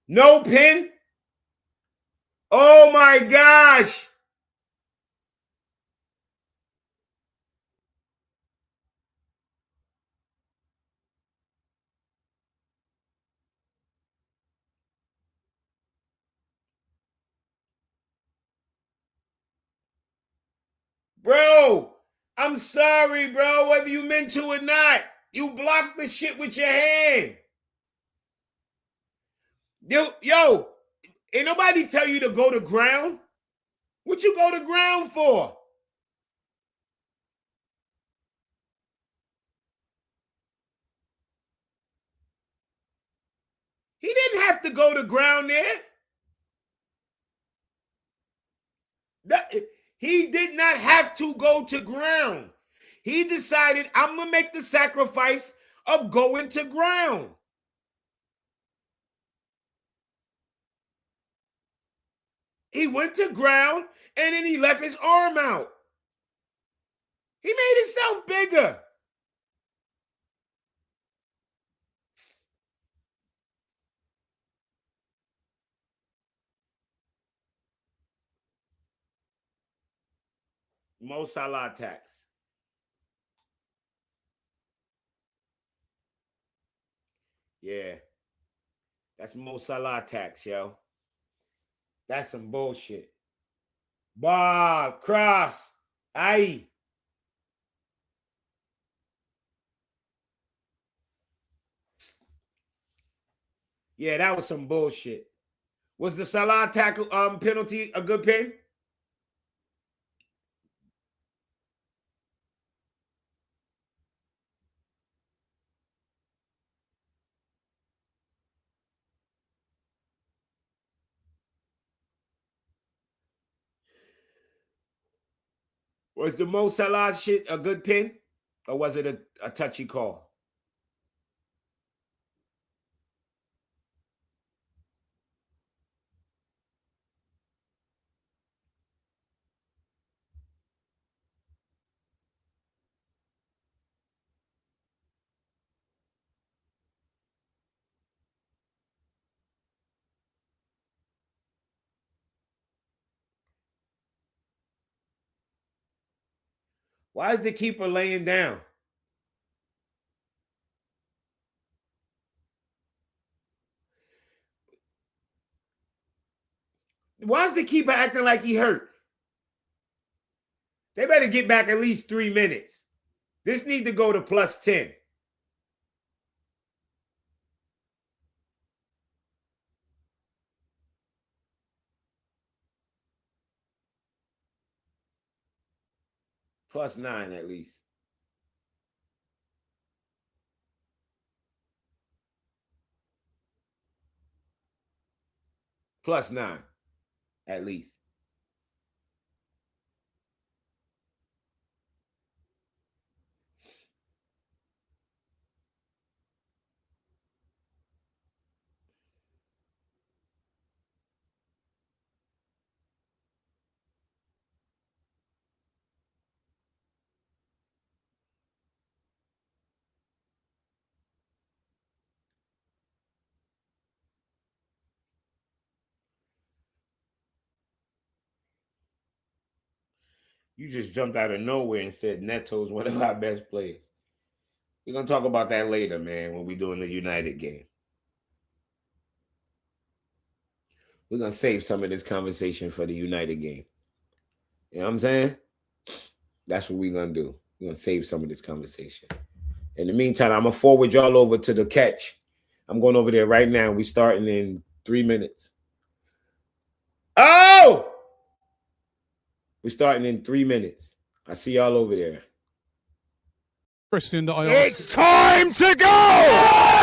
No pin? Oh my gosh. Bro, I'm sorry, bro, whether you meant to or not. You blocked the shit with your hand. Yo, ain't nobody tell you to go to ground. What you go to ground for? He didn't have to go to ground there. He did not have to go to ground. He decided, I'm going to make the sacrifice of going to ground. He went to ground and then he left his arm out. He made himself bigger. Mo Salah tax. Yeah. That's Mo Salah tax, yo. That's some bullshit. Bob, cross. Aye. Yeah, that was some bullshit. Was the Salah tackle penalty a good pin? Was the Mo Salah shit a good pin? Or was it a touchy call? Why is the keeper laying down? Why is the keeper acting like he hurt? They better get back at least 3 minutes. This need to go to plus 10. Plus 9 at least. Plus 9 at least. You just jumped out of nowhere and said Neto's one of our best players. We're going to talk about that later, man, when we're doing the United game. We're going to save some of this conversation for the United game. You know what I'm saying? That's what we're going to do. We're going to save some of this conversation. In the meantime, I'm going to forward y'all over to the catch. I'm going over there right now. We're starting in 3 minutes. Oh! We're starting in 3 minutes. I see y'all over there. Question that I asked. It's time to go!